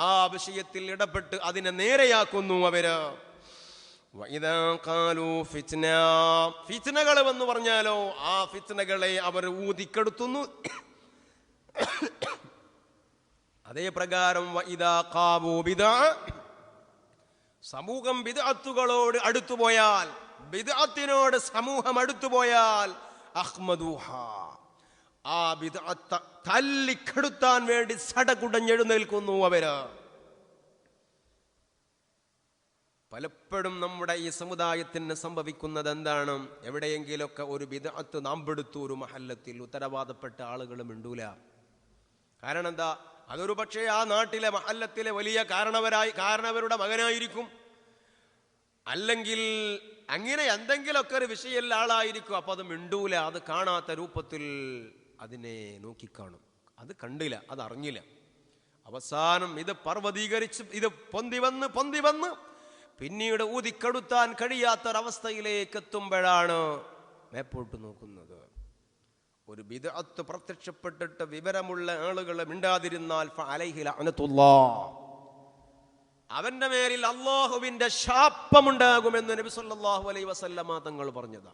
ആ വിഷയത്തിൽ ഇടപെട്ട് അതിനെ നേരെയാക്കുന്നു അവര്. വഇദാ ഖാലു ഫിത്ന, ഫിത്നകൾ എന്ന് പറഞ്ഞാലോ ആ ഫിത്നകളെ അവർ ഊതിക്കെടുത്തുന്നു. അതേ പ്രകാരം വഇദാ ഖാബു ബിദ്അ, സമൂഹം ബിദ്അത്തുകളോട് അടുത്തുപോയാൽ, ബിദ്അത്തിനോട് സമൂഹം അടുത്തുപോയാൽ അഹ്മദൂഹ, ആ ബിദ്അത്ത് തല്ലിക്കെടുത്താൻ വേണ്ടി സടകുടഞ്ഞെഴുന്നേൽക്കുന്നു അവര്. പലപ്പോഴും നമ്മുടെ ഈ സമുദായത്തിന് സംഭവിക്കുന്നത് എന്താണ്? എവിടെയെങ്കിലൊക്കെ ഒരു ബിദ്അത്ത് നാമ്പെടുത്തു ഒരു മഹല്ലത്തിൽ, ഉത്തരവാദപ്പെട്ട ആളുകൾ മിണ്ടൂല. കാരണം എന്താ? അതൊരു പക്ഷേ ആ നാട്ടിലെ മഹല്ലത്തിലെ വലിയ കാരണവരുടെ മകനായിരിക്കും, അല്ലെങ്കിൽ അങ്ങനെ എന്തെങ്കിലുമൊക്കെ ഒരു വിഷയമുള്ള ആളായിരിക്കും. അപ്പൊ അത് മിണ്ടൂല, അത് കാണാത്ത രൂപത്തിൽ അതിനെ നോക്കിക്കാണും. അത് കണ്ടില്ല, അതറിഞ്ഞില്ല. അവസാനം ഇത് പർവ്വതീകരിച്ച് ഇത് പൊന്തി വന്ന് പിന്നീട് ഊതിക്കെടുത്താൻ കഴിയാത്തൊരവസ്ഥയിലേക്ക് എത്തുമ്പോഴാണ് മേപ്പോട്ട് നോക്കുന്നത്. ഒരു ബിദ്അത്ത് പ്രത്യക്ഷപ്പെട്ടിട്ട് വിവരമുള്ള ആളുകൾ മിണ്ടാതിരുന്നാൽ ഫഅലൈഹി ലഅനത്തുല്ലാഹ്, അവന്റെ മേലിൽ അല്ലാഹുവിന്റെ ശാപമുണ്ടാകുമെന്ന് നബി സല്ലല്ലാഹു അലൈഹി വസല്ലമ തങ്ങൾ പറഞ്ഞതാ.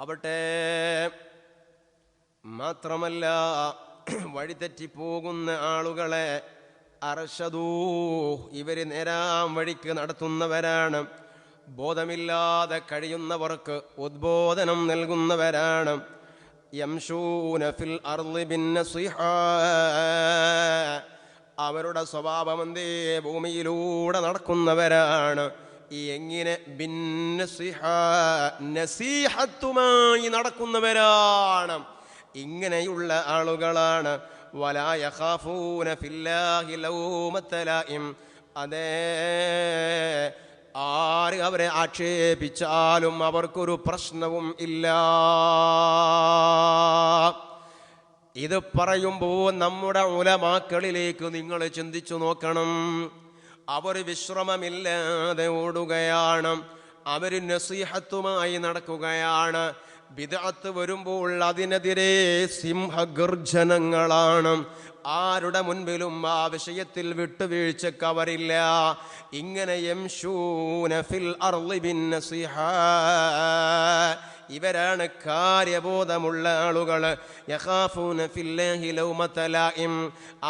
ആവട്ടെ, മാത്രമല്ല വഴിതെറ്റിപ്പോകുന്ന ആളുകളെ അർശദൂ, ഇവര് നേരാം വഴിക്ക് നടത്തുന്നവരാണ്. ബോധമില്ലാതെ കഴിയുന്നവർക്ക് ഉദ്ബോധനം നൽകുന്നവരാണ്. യംശൂന ഫിൽ അർളി ബിന്നസിഹ, അവരുടെ സ്വഭാവം എന്തേ, ഭൂമിയിലൂടെ നടക്കുന്നവരാണ്. എങ്ങനെ? ബിന്നസിഹ, നസീഹത്തുമായി നടക്കുന്നവരാണ്. ഇങ്ങനെയുള്ള ആളുകളാണ്. വലാ യഖാഫൂന ഫില്ലാഹി ലൗമത ലായിം, അതേ, ആര് അവരെ ആക്ഷേപിച്ചാലും അവർക്കൊരു പ്രശ്നവും ഇല്ല. ഇത് പറയുമ്പോൾ നമ്മുടെ ഉലമാക്കളിലേക്ക് നിങ്ങൾ ചിന്തിച്ചു നോക്കണം. അവർ വിശ്രമമില്ലാതെ ഓടുകയാണ്, അവർ നസീഹത്തുമായി നടക്കുകയാണ്. ബിദ്അത്ത് വരുമ്പോൾ അതിനെതിരെ സിംഹഗർജനങ്ങളാണ്. ആരുടെ മുൻപിലും ആ വിഷയത്തിൽ വിട്ടുവീഴ്ചക്ക് അവരില്ല. ഇങ്ങനെ യംശൂന ഫിൽ അർളി ബിന്നസിഹ, ഇവരാണ് കാര്യബോധമുള്ള ആളുകൾ. യഖാഫൂന ഫില്ലാഹി ലൗമത ലായിം,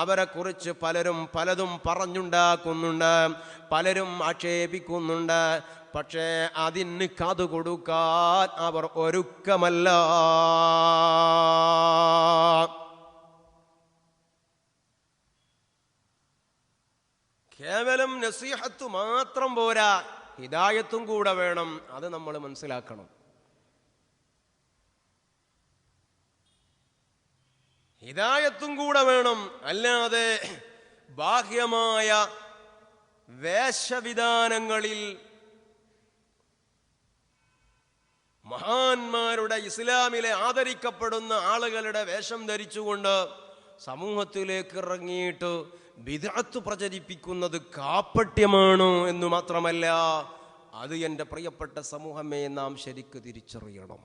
അവരെ കുറിച്ച് പലതും പറഞ്ഞുണ്ടാക്കുന്നുണ്ട്, പലരും ആക്ഷേപിക്കുന്നുണ്ട്. പക്ഷേ അതിന് കാതുകൊടുക്കാൻ അവർ ഒരുക്കമല്ല. കേവലം നസീഹത്ത് മാത്രം പോരാ, ഹിദായത്തും കൂടെ വേണം. അത് നമ്മൾ മനസ്സിലാക്കണം. ഹിദായത്തും കൂടെ വേണം. അല്ലാതെ ബാഹ്യമായ വേഷവിധാനങ്ങളിൽ മഹാന്മാരുടെ, ഇസ്ലാമിലെ ആദരിക്കപ്പെടുന്ന ആളുകളുടെ വേഷം ധരിച്ചുകൊണ്ട് സമൂഹത്തിലേക്ക് ഇറങ്ങിയിട്ട് ബിദ്അത്ത് പ്രചരിപ്പിക്കുന്നത് കാപ്പട്യമാണോ എന്ന് മാത്രമല്ല, അത് എൻ്റെ പ്രിയപ്പെട്ട സമൂഹമേ നാം ശരിക്ക് തിരിച്ചറിയണം.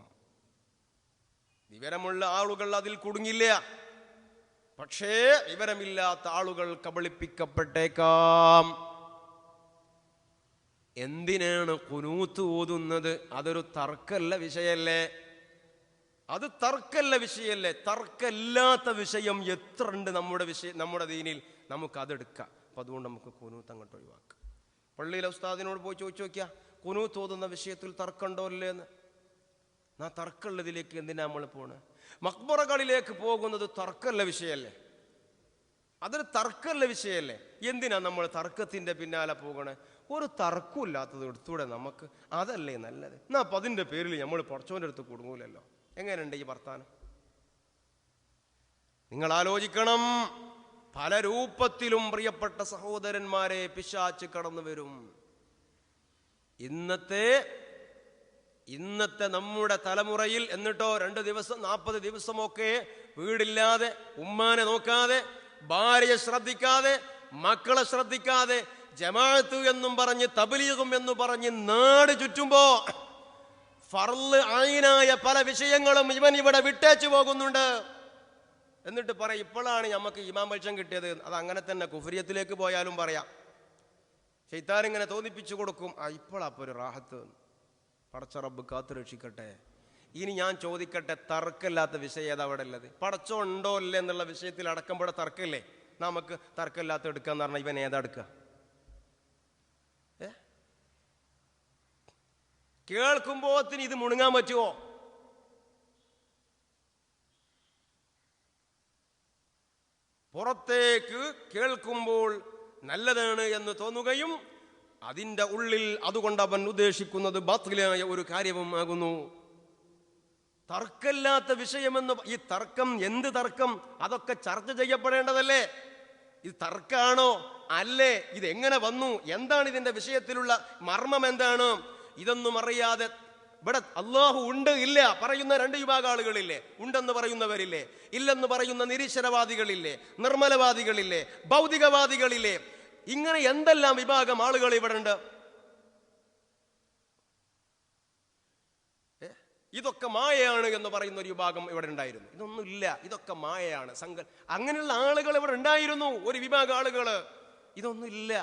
വിവരമുള്ള ആളുകൾ അതിൽ കുടുങ്ങില്ല, പക്ഷേ വിവരമില്ലാത്ത ആളുകൾ കബളിപ്പിക്കപ്പെട്ടേക്കാം. എന്തിനാണ് ഖുനൂത്ത് ഓതുന്നത്? അതൊരു തർക്കല്ല വിഷയല്ലേ? അത് തർക്കല്ല വിഷയല്ലേ? തർക്കമില്ലാത്ത വിഷയം എത്ര ഉണ്ട് നമ്മുടെ ദീനിൽ? നമുക്കതെടുക്കാം. അപ്പം അതുകൊണ്ട് നമുക്ക് ഖുനൂത്ത് അങ്ങോട്ട് ഒഴിവാക്കാം. പള്ളിയിലെ ഉസ്താദിനോട് പോയി ചോദിച്ചു നോക്കിയാൽ ഖുനൂത്ത് ഓതുന്ന വിഷയത്തിൽ തർക്കമുണ്ടോ ഇല്ലേന്ന്. തർക്കമുള്ളതിലേക്ക് എന്തിനാ നമ്മൾ പോണേ? മഖ്ബറകളിലേക്ക് പോകുന്നത് തർക്കമുള്ള വിഷയമല്ലേ? അതൊരു തർക്കമുള്ള വിഷയമല്ലേ? എന്തിനാ നമ്മൾ തർക്കത്തിന്റെ പിന്നാലെ പോകണേ? ഒരു തർക്കമില്ലാത്തത് എടുത്തൂടെ നമുക്ക്? അതല്ലേ നല്ലത്? എന്നാ അപ്പം അതിൻ്റെ പേരിൽ നമ്മൾ പടച്ചോൻ്റെ അടുത്ത് കുടുങ്ങൂലല്ലോ. എങ്ങനെയുണ്ട് ഈ വർത്താനം? നിങ്ങൾ ആലോചിക്കണം. പല രൂപത്തിലും പ്രിയപ്പെട്ട സഹോദരന്മാരെ പിശാച് കടന്നു വരും. ഇന്നത്തെ നമ്മുടെ തലമുറയിൽ എന്നിട്ടോ 2 ദിവസം 40 ദിവസമൊക്കെ വീടില്ലാതെ, ഉമ്മാനെ നോക്കാതെ, ഭാര്യയെ ശ്രദ്ധിക്കാതെ, മക്കളെ ശ്രദ്ധിക്കാതെ, ജമാഅത്ത് എന്നും പറഞ്ഞ് തബ്ലീഗും എന്ന് പറഞ്ഞ് നാട് ചുറ്റുമ്പോ ഫർള് ആയിനായ പല വിഷയങ്ങളും ഇവൻ ഇവിടെ വിട്ടേച്ചു പോകുന്നുണ്ട്. എന്നിട്ട് പറയും ഇപ്പോഴാണ് നമുക്ക് ഇമാം വെളിച്ചം കിട്ടിയത്. അത് അങ്ങനെ തന്നെ കുഫ്രിയത്തിലേക്ക് പോയാലും പറയാം. ശൈത്താൻ ഇങ്ങനെ തോന്നിപ്പിച്ചു കൊടുക്കും, ഇപ്പോഴാപ്പോൾ ഒരു റാഹത്ത്. പടച്ച റബ്ബ് കാത്തു രക്ഷിക്കട്ടെ. ഇനി ഞാൻ ചോദിക്കട്ടെ, തർക്കമില്ലാത്ത വിഷയം ഏതാ അവിടെ ഉള്ളത്? പടച്ചോ ഉണ്ടോ ഇല്ലേ എന്നുള്ള വിഷയത്തിൽ അടക്കുമ്പോഴെ തർക്കമില്ലേ? നമുക്ക് തർക്കമില്ലാത്ത എടുക്കാന്ന് പറഞ്ഞാൽ ഇവൻ ഏതാ എടുക്കുക? കേൾക്കുമ്പോത്തിന് ഇത് മുണുങ്ങാൻ പറ്റുമോ? പുറത്തേക്ക് കേൾക്കുമ്പോൾ നല്ലതാണ് എന്ന് തോന്നുകയും അതിൻ്റെ ഉള്ളിൽ അതുകൊണ്ട് അവൻ ഉദ്ദേശിക്കുന്നത് ബാത്തിലായ ഒരു കാര്യവും ആകുന്നു. തർക്കമില്ലാത്ത വിഷയമെന്ന് ഈ തർക്കം, എന്ത് തർക്കം? അതൊക്കെ ചർച്ച ചെയ്യപ്പെടേണ്ടതല്ലേ? ഇത് തർക്കമാണോ അല്ലേ? ഇതെങ്ങനെ വന്നു? എന്താണ് ഇതിൻ്റെ വിഷയത്തിലുള്ള മർമ്മം? എന്താണ്? ഇതൊന്നും അറിയാതെ ഇവിടെ അള്ളാഹു ഉണ്ട് ഇല്ല പറയുന്ന രണ്ട് വിഭാഗം ആളുകളില്ലേ? ഉണ്ടെന്ന് പറയുന്നവരില്ലേ, ഇല്ലെന്ന് പറയുന്ന നിരീശ്വരവാദികളില്ലേ, നിർമ്മലവാദികളില്ലേ, ഭൗതികവാദികളില്ലേ, ഇങ്ങനെ എന്തെല്ലാം വിഭാഗം ആളുകൾ ഇവിടെ ഉണ്ട്. ഇതൊക്കെ മായയാണ് എന്ന് പറയുന്ന ഒരു വിഭാഗം ഇവിടെ ഉണ്ടായിരുന്നു. ഇതൊന്നുമില്ല, ഇതൊക്കെ മായയാണ് അങ്ങനെയുള്ള ആളുകൾ ഇവിടെ ഉണ്ടായിരുന്നു, ഒരു വിഭാഗം ആളുകൾ. ഇതൊന്നുമില്ല,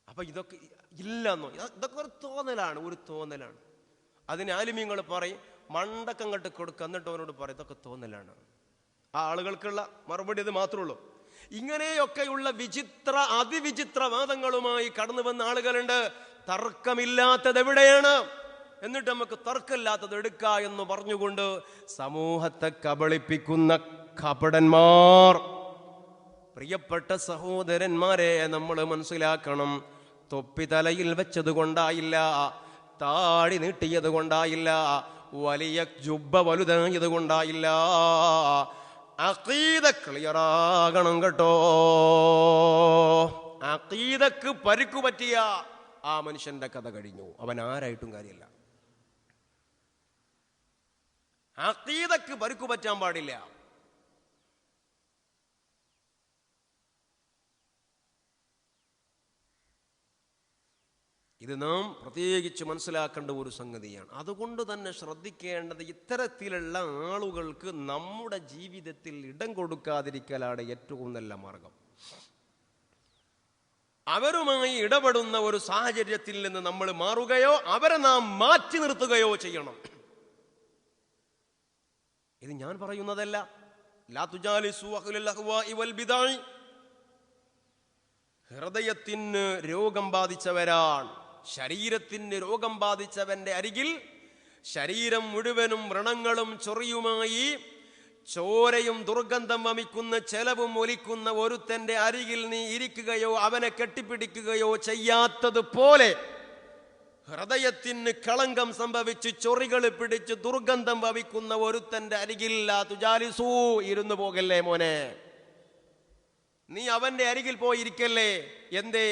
അപ്പൊ ഇതൊക്കെ ഇല്ലെന്നോ, ഇതൊക്കെ ഒരു തോന്നലാണ്, ഒരു തോന്നലാണ്. അതിന് ആലിമീങ്ങൾ പറയും മണ്ടക്കങ്ങട്ട് കൊടുക്കുക, എന്നിട്ട് അവനോട് പറയും ഇതൊക്കെ തോന്നലാണ്. ആ ആളുകൾക്കുള്ള മറുപടി അത് മാത്രമേ ഉള്ളൂ. ഇങ്ങനെയൊക്കെയുള്ള അതിവിചിത്രവാദങ്ങളുമായി കടന്നു വന്ന ആളുകളുണ്ട്. തർക്കമില്ലാത്തത് എവിടെയാണ്? എന്നിട്ട് നമുക്ക് തർക്കമില്ലാത്തത് എടുക്ക എന്ന് പറഞ്ഞുകൊണ്ട് സമൂഹത്തെ കബളിപ്പിക്കുന്ന കപടന്മാർ. പ്രിയപ്പെട്ട സഹോദരന്മാരെ, നമ്മൾ മനസ്സിലാക്കണം, തൊപ്പി തലയിൽ വെച്ചത് കൊണ്ടായില്ല, താടി നീട്ടിയത് കൊണ്ടായില്ല, വലിയ ജുബ്ബ വലുതായത് കൊണ്ടായില്ല. അഖീദ ക്ലിയറാകണം കേട്ടോ. അഖീദക്ക് പരിക്കു പറ്റിയ ആ മനുഷ്യന്റെ കഥ കഴിഞ്ഞു, അവൻ ആരായിട്ടും കാര്യമില്ല. അഖീദക്ക് പരിക്കു പറ്റാൻ പാടില്ല. ഇത് നാം പ്രത്യേകിച്ച് മനസ്സിലാക്കേണ്ട ഒരു സംഗതിയാണ്. അതുകൊണ്ട് തന്നെ ശ്രദ്ധിക്കേണ്ടത്, ഇത്തരത്തിലുള്ള ആളുകൾക്ക് നമ്മുടെ ജീവിതത്തിൽ ഇടം കൊടുക്കാതിരിക്കലാണ് ഏറ്റവും നല്ല മാർഗം. അവരുമായി ഇടപെടുന്ന ഒരു സാഹചര്യത്തിൽ നിന്ന് നമ്മൾ മാറുകയോ അവരെ നാം മാറ്റി നിർത്തുകയോ ചെയ്യണം. ഇത് ഞാൻ പറയുന്നതല്ല. ലാ തുജാലിസു അഹ്ലൽ അഹ്വാഇ വൽ ബിദഅ. ഹൃദയത്തിന് രോഗം ബാധിച്ചവരാണ്, ശരീരത്തിന് രോഗം ബാധിച്ചവന്റെ അരികിൽ ശരീരം മുഴുവനും വ്രണങ്ങളും ചൊറിയുമായി ചോരയും ദുർഗന്ധം വമിക്കുന്ന ചെലവും ഒലിക്കുന്ന ഒരുത്തന്റെ അരികിൽ നീ ഇരിക്കുകയോ അവനെ കെട്ടിപ്പിടിക്കുകയോ ചെയ്യാത്തതുപോലെ ഹൃദയത്തിന് കളങ്കം സംഭവിച്ച് ചൊറികൾ പിടിച്ച് ദുർഗന്ധം വമിക്കുന്ന ഒരുത്തന്റെ അരികിൽ ലാ തുജാലിസൂ, ഇരുന്നു പോകല്ലേ മോനെ, നീ അവന്റെ അരികിൽ പോയിരിക്കല്ലേ. എന്തേ?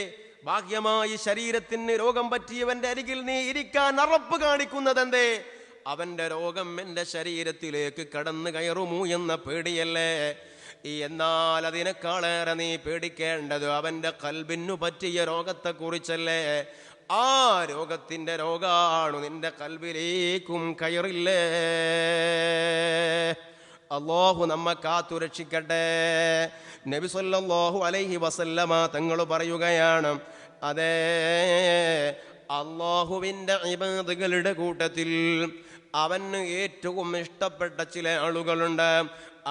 ബാഹ്യമായി ശരീരത്തിന് രോഗം പറ്റിയവന്റെ അരികിൽ നീ ഇരിക്കാൻ അറപ്പ് കാണിക്കുന്നത് എന്തേ? അവന്റെ രോഗം എന്റെ ശരീരത്തിലേക്ക് കടന്നു കയറുമോ എന്ന പേടിയല്ലേ? എന്നാൽ അതിനേക്കാളേറെ നീ പേടിക്കേണ്ടത് അവന്റെ ഖൽബിനു പറ്റിയ രോഗത്തെ കുറിച്ചല്ലേ. ആ രോഗത്തിന്റെ രോഗാണു നിന്റെ ഖൽബിലേക്കും കയറില്ലേ. അല്ലാഹു നമ്മെ കാത്തുരക്ഷിക്കട്ടെ. നബി സല്ലല്ലാഹു അലൈഹി വസല്ലമ തങ്ങൾ പറയുകയാണ്, അതേ, അല്ലാഹുവിൻ്റെ ഇബാദുകളുടെ കൂട്ടത്തിൽ അവന് ഏറ്റവും ഇഷ്ടപ്പെട്ട ചില ആളുകളുണ്ട്.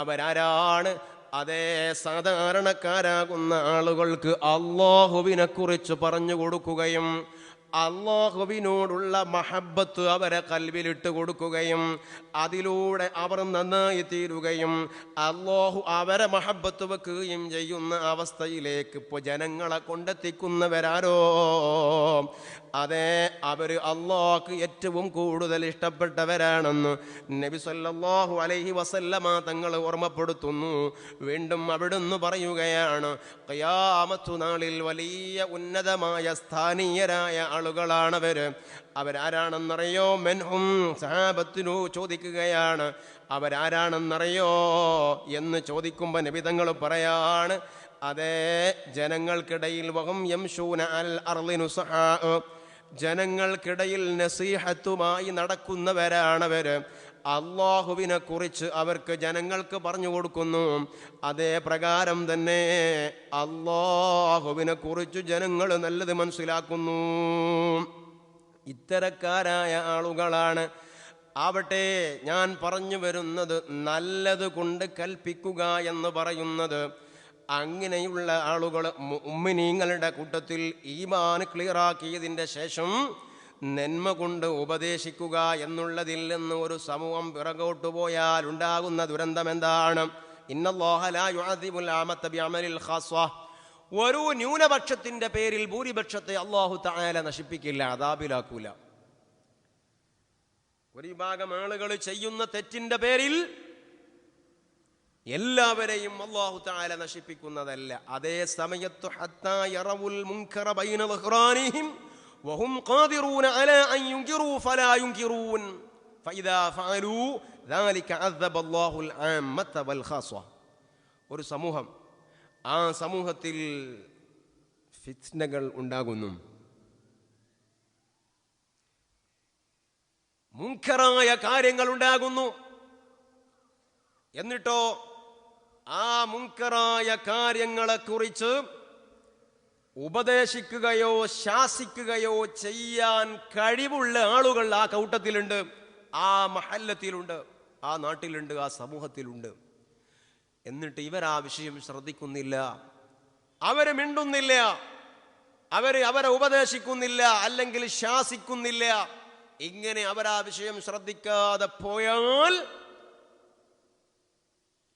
അവരാരാണ്? അതേ, സാധാരണക്കാരാകുന്ന ആളുകൾക്ക് അല്ലാഹുവിനെ കുറിച്ച് പറഞ്ഞു കൊടുക്കുകയും അല്ലാഹുവിനോടുള്ള മഹബത്ത് അവരെ കൽവിലിട്ട് കൊടുക്കുകയും അതിലൂടെ അവർ നന്നായി തീരുകയും അല്ലാഹു അവരെ മഹബത്ത് വെക്കുകയും ചെയ്യുന്ന അവസ്ഥയിലേക്ക് ഇപ്പോൾ ജനങ്ങളെ കൊണ്ടെത്തിക്കുന്നവരാരോ, അതെ, അവർ അല്ലാഹുക്ക് ഏറ്റവും കൂടുതൽ ഇഷ്ടപ്പെട്ടവരാണെന്ന് നബി സല്ലല്ലാഹു അലൈഹി വസല്ലമ തങ്ങൾ ഓർമ്മപ്പെടുത്തുന്നു. വീണ്ടും അവിടുന്ന് പറയുകയാണ്, ഖിയാമത്ത് നാളിൽ വലിയ ഉന്നതമായ സ്ഥാനീയരായ ആളുകളാണവര്. അവരാരാണെന്നറിയോ? മെൻഹും, സഹാബത്തിനു ചോദിക്കുകയാണ്, അവരാരാണെന്നറിയോ എന്ന് ചോദിക്കുമ്പോൾ നബി തങ്ങൾ പറയാണ്, അതേ, ജനങ്ങൾക്കിടയിൽ വഹും യംശൂന അൽ അർളി നുസ്ഹാ, ജനങ്ങൾക്കിടയിൽ നസീഹത്തുമായി നടക്കുന്നവരാണവര്. അല്ലാഹുവിനെ കുറിച്ച് അവർക്ക് ജനങ്ങൾക്ക് പറഞ്ഞു കൊടുക്കുന്നു. അതേ പ്രകാരം തന്നെ അല്ലാഹുവിനെ കുറിച്ച് ജനങ്ങൾ നല്ലത് മനസ്സിലാക്കുന്നു. ഇത്തരക്കാരായ ആളുകളാണ്. ആവട്ടെ, ഞാൻ പറഞ്ഞു വരുന്നത് നല്ലത് കൊണ്ട് കൽപ്പിക്കുക എന്ന് പറയുന്നത്, അങ്ങനെയുള്ള ആളുകൾ മുഅ്മിനീങ്ങളുടെ കൂട്ടത്തിൽ ഈമാൻ ക്ലിയറാക്കിയതിൻ്റെ ശേഷം നന്മ കൊണ്ട് ഉപദേശിക്കുക എന്നുള്ളതിൽ നിന്ന് ഒരു സമൂഹം പിറകോട്ടു പോയാൽ ഉണ്ടാകുന്ന ദുരന്തം എന്താണ്? ഇന്നല്ലാഹ ലാ യുഅദിബുൽ ആമത ബിഅമലിൽ ഖാസ്വ. ഒരു ന്യൂനപക്ഷത്തിന്റെ പേരിൽ ഭൂരിപക്ഷത്തെ അല്ലാഹു തആല നശിപ്പിക്കില്ല, അദാബിലാക്കൂല. ഒരു വിഭാഗം ആളുകൾ ചെയ്യുന്ന തെറ്റിന്റെ പേരിൽ എല്ലാവരെയും അല്ലാഹു തആല നശിപ്പിക്കുന്നതല്ല. അതേ സമയത്ത് ഹത്താ യറവുൽ മുൻകറ ബൈന ളുഹ്റാനിഹിം വഹും ഖാദിറൂന അലാ അൻ യുൻകിറൂ ഫലാ യുൻകിറൂൻ ഫഇദാ ഫഅലൂ ദാലിക അദബ അല്ലാഹുൽ ആമ്മത വൽ ഖാസ. ഒരു സമൂഹം, ആ സമൂഹത്തിൽ ഫിത്നകൾ ഉണ്ടാകുന്നു, മുൻകറായ കാര്യങ്ങൾ ഉണ്ടാകുന്നു. എന്നിട്ടോ ആ മുൻകറായ കാര്യങ്ങളെക്കുറിച്ച് ഉപദേശിക്കുകയോ ശാസിക്കുകയോ ചെയ്യാൻ കഴിവുള്ള ആളുകൾ ആ കൂട്ടത്തിലുണ്ട്, ആ മഹല്ലത്തിലുണ്ട്, ആ നാട്ടിലുണ്ട്, ആ സമൂഹത്തിലുണ്ട്. എന്നിട്ട് ഇവർ ആ വിഷയം ശ്രദ്ധിക്കുന്നില്ല, അവര് മിണ്ടുന്നില്ല, അവരെ ഉപദേശിക്കുന്നില്ല, അല്ലെങ്കിൽ ശാസിക്കുന്നില്ല. ഇങ്ങനെ അവർ ആ വിഷയം ശ്രദ്ധിക്കാതെ പോയാൽ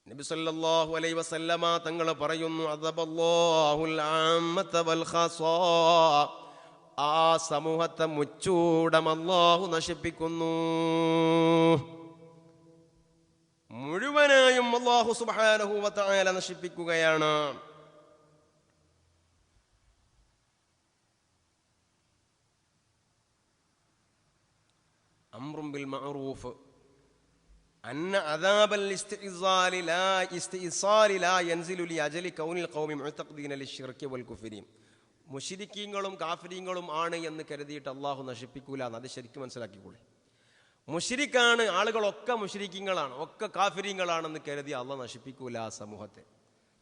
നബി സല്ലല്ലാഹു അലൈഹി വസല്ലമ തങ്ങൾ പറയുന്നു, അദബല്ലാഹുൽ ആമ്മത വൽ ഖാസ, ആ സമൂഹത്തെ മുച്ചൂടം അല്ലാഹു നശിപ്പിക്കുന്നു. മുഴുവനായും അല്ലാഹു സുബ്ഹാനഹു വ തആല നശിപ്പിക്കുകയാണ്. അംറും ബിൽ മഅറൂഫ് അന്ന അദാബൽ ഇസ്തിഇസാലി ലാ യൻസിലു ലിഅജലി കൗനിൽ ഖൗമി മുഅ്തഖിദീന ലിശ്ശിർകി വൽ കുഫ്രി. മുശ്രിക്കീങ്ങളും കാഫിരീങ്ങളും ആണ് എന്ന് കരുതിയിട്ട് അള്ളാഹു നശിപ്പിക്കൂല എന്ന് അത് ശരിക്കും മനസ്സിലാക്കിക്കൂടെ. മുശ്രിക്കാണ്, ആളുകളൊക്കെ മുശ്രിക്കീങ്ങളാണ്, ഒക്കെ കാഫിരീങ്ങളാണെന്ന് കരുതി അള്ളാഹ് നശിപ്പിക്കൂല ആ സമൂഹത്തെ.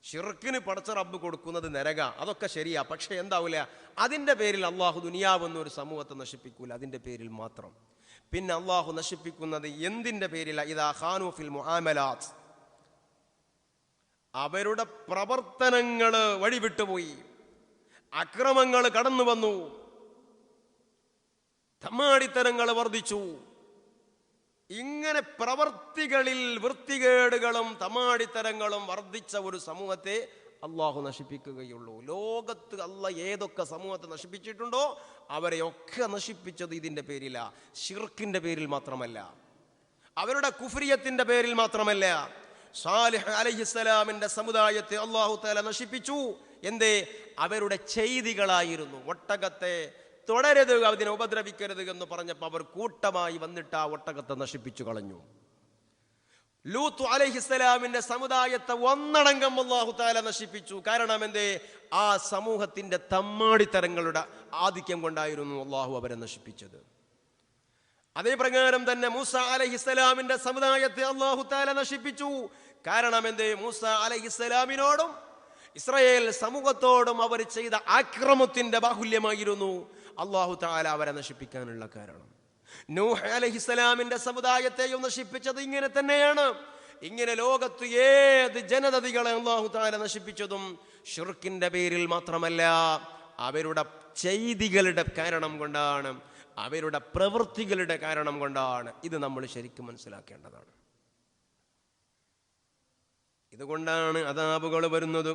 ഷിർക്കിന് പടച്ച റബ്ബ് കൊടുക്കുന്നത് നരക, അതൊക്കെ ശരിയാ. പക്ഷെ എന്താവില്ല, അതിൻ്റെ പേരിൽ അള്ളാഹു ദുനിയാവെന്നൊരു സമൂഹത്തെ നശിപ്പിക്കൂല, അതിൻ്റെ പേരിൽ മാത്രം. പിന്നെ അള്ളാഹു നശിപ്പിക്കുന്നത് എന്തിൻ്റെ പേരില? ഇദാ ഖാനൂ ഫിൽ മുആമലാത്ത്, അവരുടെ പ്രവർത്തനങ്ങൾ വഴിവിട്ടുപോയി, അക്രമങ്ങൾ കടന്നു വന്നു, തമ്മാടിത്തരങ്ങൾ വർദ്ധിച്ചു. ഇങ്ങനെ പ്രവർത്തികളിൽ വൃത്തികേടുകളും തമ്മാടിത്തരങ്ങളും വർദ്ധിച്ച ഒരു സമൂഹത്തെ അള്ളാഹു നശിപ്പിക്കുകയുള്ളൂ. ലോകത്ത് അള്ളാഹ് ഏതൊക്കെ സമൂഹത്തെ നശിപ്പിച്ചിട്ടുണ്ടോ അവരെയൊക്കെ നശിപ്പിച്ചത് ഇതിൻ്റെ പേരില, ശിർക്കിൻ്റെ പേരിൽ മാത്രമല്ല, അവരുടെ കുഫ്രിയത്തിൻ്റെ പേരിൽ മാത്രമല്ല. സാലിഹ് അലൈഹിസ്സലാമിൻ്റെ സമുദായത്തെ അള്ളാഹു തആല നശിപ്പിച്ചു. എന്തേ? അവരുടെ ചെയ്തികളായിരുന്നു. ഒട്ടകത്തെ തുടരുത്, അതിനെ ഉപദ്രവിക്കരുത് എന്ന് പറഞ്ഞപ്പോൾ അവർ കൂട്ടമായി വന്നിട്ട് ആ ഒട്ടകത്തെ നശിപ്പിച്ചു കളഞ്ഞു. ലൂത്ത് അലൈഹിസ്സലാമിന്റെ സമുദായത്തെ ഒന്നടങ്കം അല്ലാഹു തആല നശിപ്പിച്ചു. കാരണം എന്തേ? ആ സമൂഹത്തിന്റെ തമ്മാടിത്തരങ്ങളുടെ ആധിക്യം കൊണ്ടായിരുന്നു അല്ലാഹു അവരെ നശിപ്പിച്ചത്. അതേ പ്രകാരം തന്നെ മൂസ അലൈഹിസ്സലാമിന്റെ സമുദായത്തെ അല്ലാഹു തആല നശിപ്പിച്ചു. കാരണം എന്തേ? മൂസ അലൈഹിസ്സലാമിനോടും ഇസ്രായേൽ സമൂഹത്തോടും അവർ ചെയ്ത ആക്രമത്തിന്റെ ബാഹുല്യമായിരുന്നു അല്ലാഹു തആല അവരെ നശിപ്പിക്കാനുള്ള കാരണം. നൂഹ് അലൈഹിസ്സലാമിന്റെ സമുദായത്തെയും നശിപ്പിച്ചത് ഇങ്ങനെ തന്നെയാണ്. ഇങ്ങനെ ലോകത്ത് ഏത് ജനതകളെ അല്ലാഹു തആല നശിപ്പിച്ചതും ശിർക്കിന്റെ പേരിൽ മാത്രമല്ല, അവരുടെ ചെയ്തികളുടെ കാരണം കൊണ്ടാണ്, അവരുടെ പ്രവൃത്തികളുടെ കാരണം കൊണ്ടാണ്. ഇത് നമ്മൾ ശരിക്കും മനസ്സിലാക്കേണ്ടതാണ്. ഇതുകൊണ്ടാണ് അദാബുകൾ വരുന്നത്.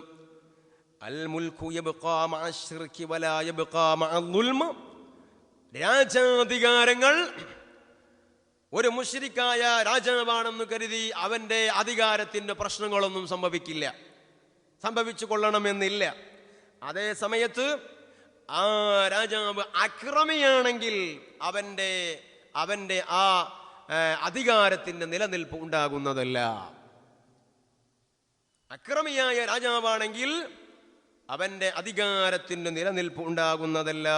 അൽ മുൽക്കു യബ്ഖാ മഅ ശിർകി വലാ യബ്ഖാ മഅ ദുൽമ. രാജാധികാരങ്ങൾ ഒരു മുശ്രിക്കായ രാജാവാണെന്ന് കരുതി അവന്റെ അധികാരത്തിന്റെ പ്രശ്നങ്ങളൊന്നും സംഭവിക്കില്ല, സംഭവിച്ചു കൊള്ളണമെന്നില്ല. അതേ സമയത്ത് ആ രാജാവ് അക്രമിയാണെങ്കിൽ അവന്റെ ആ അധികാരത്തിന്റെ നിലനിൽപ്പ് ഉണ്ടാകുന്നതല്ല. അക്രമിയായ രാജാവാണെങ്കിൽ അവന്റെ അധികാരത്തിന്റെ നിലനിൽപ്പ് ഉണ്ടാകുന്നതല്ല.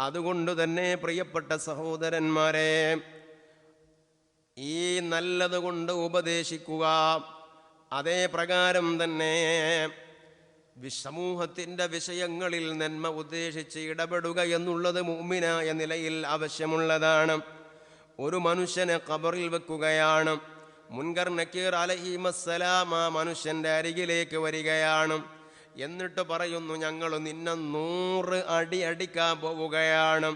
അതുകൊണ്ട് തന്നെ പ്രിയപ്പെട്ട സഹോദരന്മാരെ, ഈ നല്ലത് കൊണ്ട് ഉപദേശിക്കുക, അതേ പ്രകാരം തന്നെ സമൂഹത്തിൻ്റെ വിഷയങ്ങളിൽ നന്മ ഉദ്ദേശിച്ച് ഇടപെടുക എന്നുള്ളത് മുഅ്മിനായ നിലയിൽ ആവശ്യമുള്ളതാണ്. ഒരു മനുഷ്യനെ ഖബറിൽ വെക്കുകയാണ്. മുൻകർ നക്കീർ അലൈഹിമസ്സലാം ആ മനുഷ്യന്റെ അരികിലേക്ക് വരികയാണ്. എന്നിട്ട് പറയുന്നു, ഞങ്ങൾ നിന്നെ 100 അടി അടിക്കാൻ പോവുകയാണ്.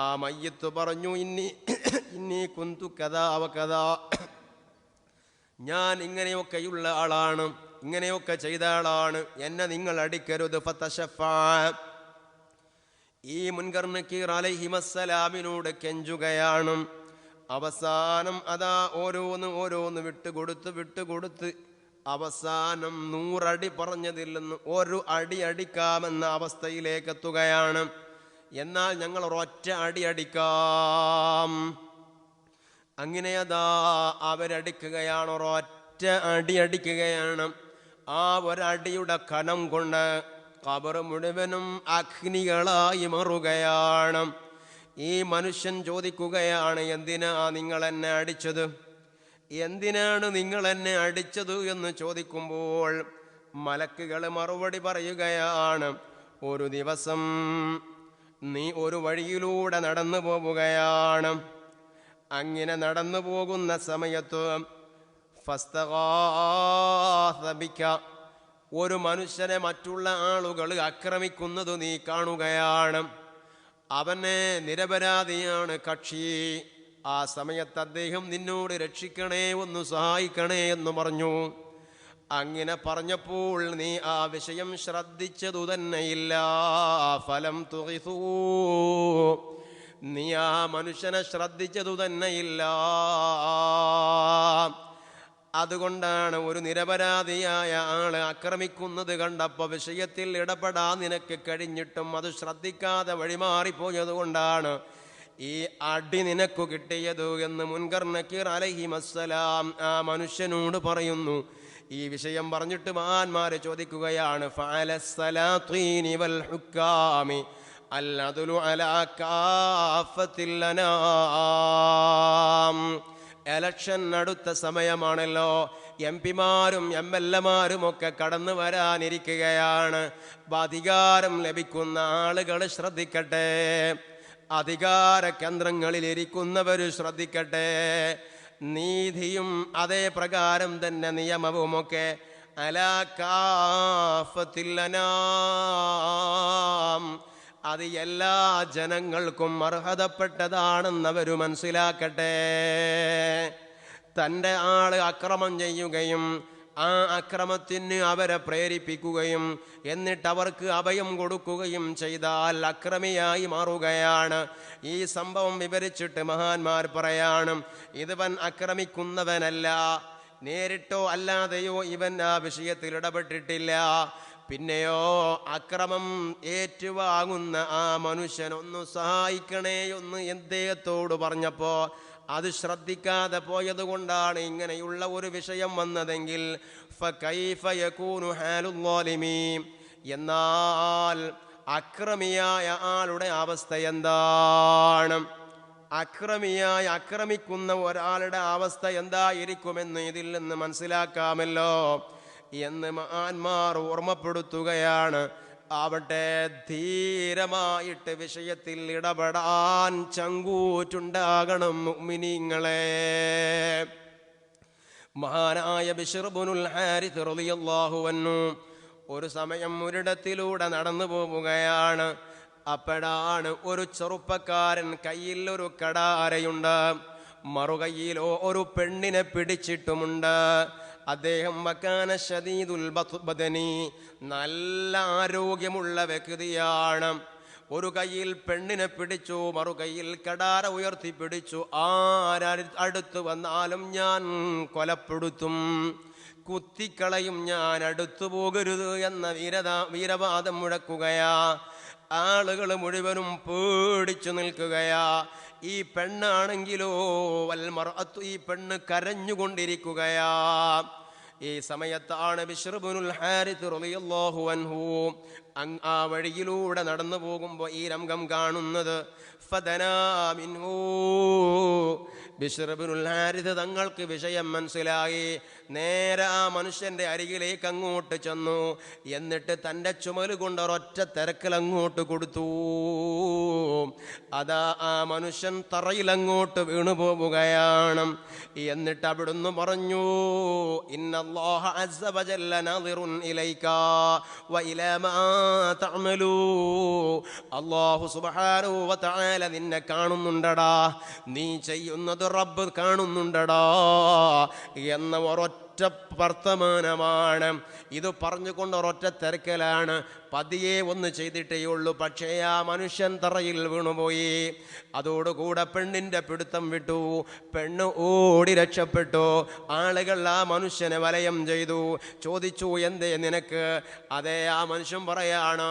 ആ മയ്യത്ത് പറഞ്ഞു, ഇന്നി കുന്തു കദാ വ കദാ, ഞാൻ ഇങ്ങനെയൊക്കെയുള്ള ആളാണ്, ഇങ്ങനെയൊക്കെ ചെയ്ത ആളാണ്, എന്നെ നിങ്ങൾ അടിക്കരുത്. ഫതശഫാ, ഈ മുൻകർ നക്കീർ അലൈഹിമസ്സലാമിനോട് കെഞ്ചുകയാണ്. അവസാനം അതാ ഓരോന്ന് വിട്ടുകൊടുത്ത് അവസാനം 100 അടി പറഞ്ഞതിൽ നിന്ന് 1 അടി അടിക്കാമെന്ന അവസ്ഥയിലേക്ക് എത്തുകയാണ്. എന്നാൽ ഞങ്ങൾ ഒരൊറ്റ അടി അടിക്കാം. അങ്ങനെ അതാ അവരടിക്കുകയാണ്, ഒരൊറ്റ അടി അടിക്കുകയാണ്. ആ ഒരടിയുടെ കനം കൊണ്ട് ഖബർ മുഴുവനും അഗ്നികളായി മാറുകയാണ്. ഈ മനുഷ്യൻ ചോദിക്കുകയാണ്, എന്തിനാ നിങ്ങൾ എന്നെ അടിച്ചത്, എന്തിനാണ് നിങ്ങൾ എന്നെ അടിച്ചത് എന്ന് ചോദിക്കുമ്പോൾ മലക്കുകൾ മറുപടി പറയുകയാണ്, ഒരു ദിവസം നീ ഒരു വഴിയിലൂടെ നടന്നു പോവുകയാണ്. അങ്ങനെ നടന്നു പോകുന്ന സമയത്ത് ഫസ്തഗാസ ബിക, ഒരു മനുഷ്യനെ മറ്റുള്ള ആളുകൾ ആക്രമിക്കുന്നത് നീ കാണുകയാണ്. അവനെ നിരപരാധിയാണ് കക്ഷി. ആ സമയത്ത് അദ്ദേഹം നിന്നോട് രക്ഷിക്കണേ, ഒന്ന് സഹായിക്കണേ എന്ന് പറഞ്ഞു. അങ്ങനെ പറഞ്ഞപ്പോൾ നീ ആ വിഷയം ശ്രദ്ധിച്ചതു തന്നെയില്ല. ഫലം തുഗിസൂ, നീ ആ മനുഷ്യനെ ശ്രദ്ധിച്ചതു തന്നെയില്ല. അതുകൊണ്ടാണ് ഒരു നിരപരാധിയായ ആള് ആക്രമിക്കുന്നത് കണ്ടപ്പോൾ വിഷയത്തിൽ ഇടപെടാൻ നിനക്ക് കഴിഞ്ഞിട്ടും അത് ശ്രദ്ധിക്കാതെ വഴിമാറിപ്പോയത് കൊണ്ടാണ് ഈ അടി നിനക്കു കിട്ടിയത് എന്ന് മുൻകർ നക്കീർ അലൈഹിമസ്സലാം ആ മനുഷ്യനോട് പറയുന്നു. ഈ വിഷയം പറഞ്ഞിട്ട് മഹാന്മാര് ചോദിക്കുകയാണ്, ഫഅലസ്സലാത്തീനി വൽ ഹുക്കാമി അൽഅദ്ലു അലാ കാഫത്തിൽ അനാം. എലക്ഷൻ അടുത്ത സമയമാണല്ലോ, MP-മാരും MLA-മാരും ഒക്കെ കടന്നു വരാനിരിക്കുകയാണ്. അധികാരം ലഭിക്കുന്ന ആളുകൾ ശ്രദ്ധിക്കട്ടെ, അധികാര കേന്ദ്രങ്ങളിൽ ഇരിക്കുന്നവർ ശ്രദ്ധിക്കട്ടെ. നീതിയും അതേ പ്രകാരം തന്നെ നിയമവുമൊക്കെ അലാ കാഫത്തിൽ അനാം, അത് എല്ലാ ജനങ്ങൾക്കും അർഹതപ്പെട്ടതാണെന്നവർ മനസ്സിലാക്കട്ടെ. തൻ്റെ ആള് അക്രമം ചെയ്യുകയും ആ അക്രമത്തിന് അവരെ പ്രേരിപ്പിക്കുകയും എന്നിട്ട് അവർക്ക് അഭയം കൊടുക്കുകയും ചെയ്താൽ അക്രമിയായി മാറുകയാണ്. ഈ സംഭവം വിവരിച്ചിട്ട് മഹാന്മാർ പറയാണ്, ഇവൻ അക്രമിക്കുന്നവനല്ല, നേരിട്ടോ അല്ലാതെയോ ഇവൻ ആ വിഷയത്തിൽ ഇടപെട്ടിട്ടില്ല. പിന്നെയോ അക്രമം ഏറ്റുവാങ്ങുന്ന ആ മനുഷ്യനൊന്ന് സഹായിക്കണേ എന്ന് അദ്ദേഹത്തോട് പറഞ്ഞപ്പോൾ അത് ശ്രദ്ധിക്കാതെ പോയത് കൊണ്ടാണ് ഇങ്ങനെയുള്ള ഒരു വിഷയം വന്നതെങ്കിൽ ഫകൈഫ യകൂനു ഹാലുൽ ളാലിമീൻ, എന്നാൽ അക്രമിയായ ആളുടെ അവസ്ഥ എന്താണ്? അക്രമിയായി ആക്രമിക്കുന്ന ഒരാളുടെ അവസ്ഥ എന്തായിരിക്കുമെന്ന് ഇതിൽ നിന്ന് മനസ്സിലാക്കാമല്ലോ എന്ന് മഹാന്മാർ ഓർമ്മപ്പെടുത്തുകയാണ്. ആവട്ടെ, ധീരമായിട്ട് വിഷയത്തിൽ ഇടപെടാൻ ചങ്കൂറ്റുണ്ടാകണം മുഅ്മിനീങ്ങളെ. മഹാനായ ബിശ്ർ ഇബ്നുൽ ഹാരിസ് റളിയല്ലാഹു അൻഹു ഒരു സമയം ഒരിടത്തിലൂടെ നടന്നു പോവുകയാണ്. അപ്പോഴാണ് ഒരു ചെറുപ്പക്കാരൻ കയ്യിൽ ഒരു കടാരയുണ്ട്, മറുകൈയിലോ ഒരു പെണ്ണിനെ പിടിച്ചിട്ടുമുണ്ട്. അദ്ദേഹം വകാന ശദീദുൽ ബദനി, നല്ല ആരോഗ്യമുള്ള വ്യക്തിയാണ്. ഒരു കയ്യിൽ പെണ്ണിനെ പിടിച്ചു, മറുകൈയിൽ കടാര ഉയർത്തി പിടിച്ചു. അടുത്ത് വന്നാലും ഞാൻ കൊലപ്പെടുത്തും, കുത്തിക്കളയും, ഞാൻ അടുത്തു പോകരുത് എന്ന വീരവാദം മുഴക്കുകയാ. ആളുകൾ മുഴുവനും പേടിച്ചു നിൽക്കുകയാ. ഈ പെണ്ണാണെങ്കിലോ വൽമർഅത്തു, ഈ പെണ്ണ് കരഞ്ഞുകൊണ്ടിരിക്കുകയാ. ഈ സമയത്താണ് ബിശ്ർ ഇബ്നുൽ ഹാരിസ് റളിയല്ലാഹു അൻഹു ആ വഴിയിലൂടെ നടന്നു പോകുമ്പോൾ ഈ രംഗം കാണുന്നത്. ഫദനാ മിൻഹു, ബിശ്ർ ഇബ്നുൽ ഹാരിസ് തങ്ങൾക്ക് വിഷയം മനസ്സിലായി. നേരെ ആ മനുഷ്യന്റെ അരികിലേക്ക് അങ്ങോട്ട് ചെന്നു. എന്നിട്ട് തൻ്റെ ചുമല് കൊണ്ട് ഒരൊറ്റ തിരക്കൽ അങ്ങോട്ട് കൊടുത്തു. അതാ ആ മനുഷ്യൻ തറയിലങ്ങോട്ട് വീണു പോവുകയാണ്. എന്നിട്ട് അവിടുന്ന് പറഞ്ഞു, ഇന്നല്ലാഹ അസ്സ വജല്ല നാദിറുൻ ഇലൈക വ ഇലാ മാ തഅമലൂ. അല്ലാഹു സുബ്ഹാനഹു വ തആല നിന്നെ കാണുന്നുണ്ടടാ, നീ ചെയ്യുന്നത് റബ്ബ് കാണുന്നുണ്ടടാ എന്ന ഒരൊറ്റ ഒരൊറ്റ വർത്തമാനമാണ്. ഇത് പറഞ്ഞുകൊണ്ട് ഒരൊറ്റ തിരക്കലാണ്. പതിയെ ഒന്ന് ചെയ്തിട്ടേ ഉള്ളൂ. പക്ഷേ ആ മനുഷ്യൻ തറയിൽ വീണുപോയി. അതോടുകൂടെ പെണ്ണിൻ്റെ പിടുത്തം വിട്ടു. പെണ്ണ് ഓടി രക്ഷപ്പെട്ടു. ആളുകൾ ആ മനുഷ്യനെ വലയം ചെയ്തു. ചോദിച്ചു, എന്തേ നിനക്ക്? അതേ, ആ മനുഷ്യൻ പറയാണ്,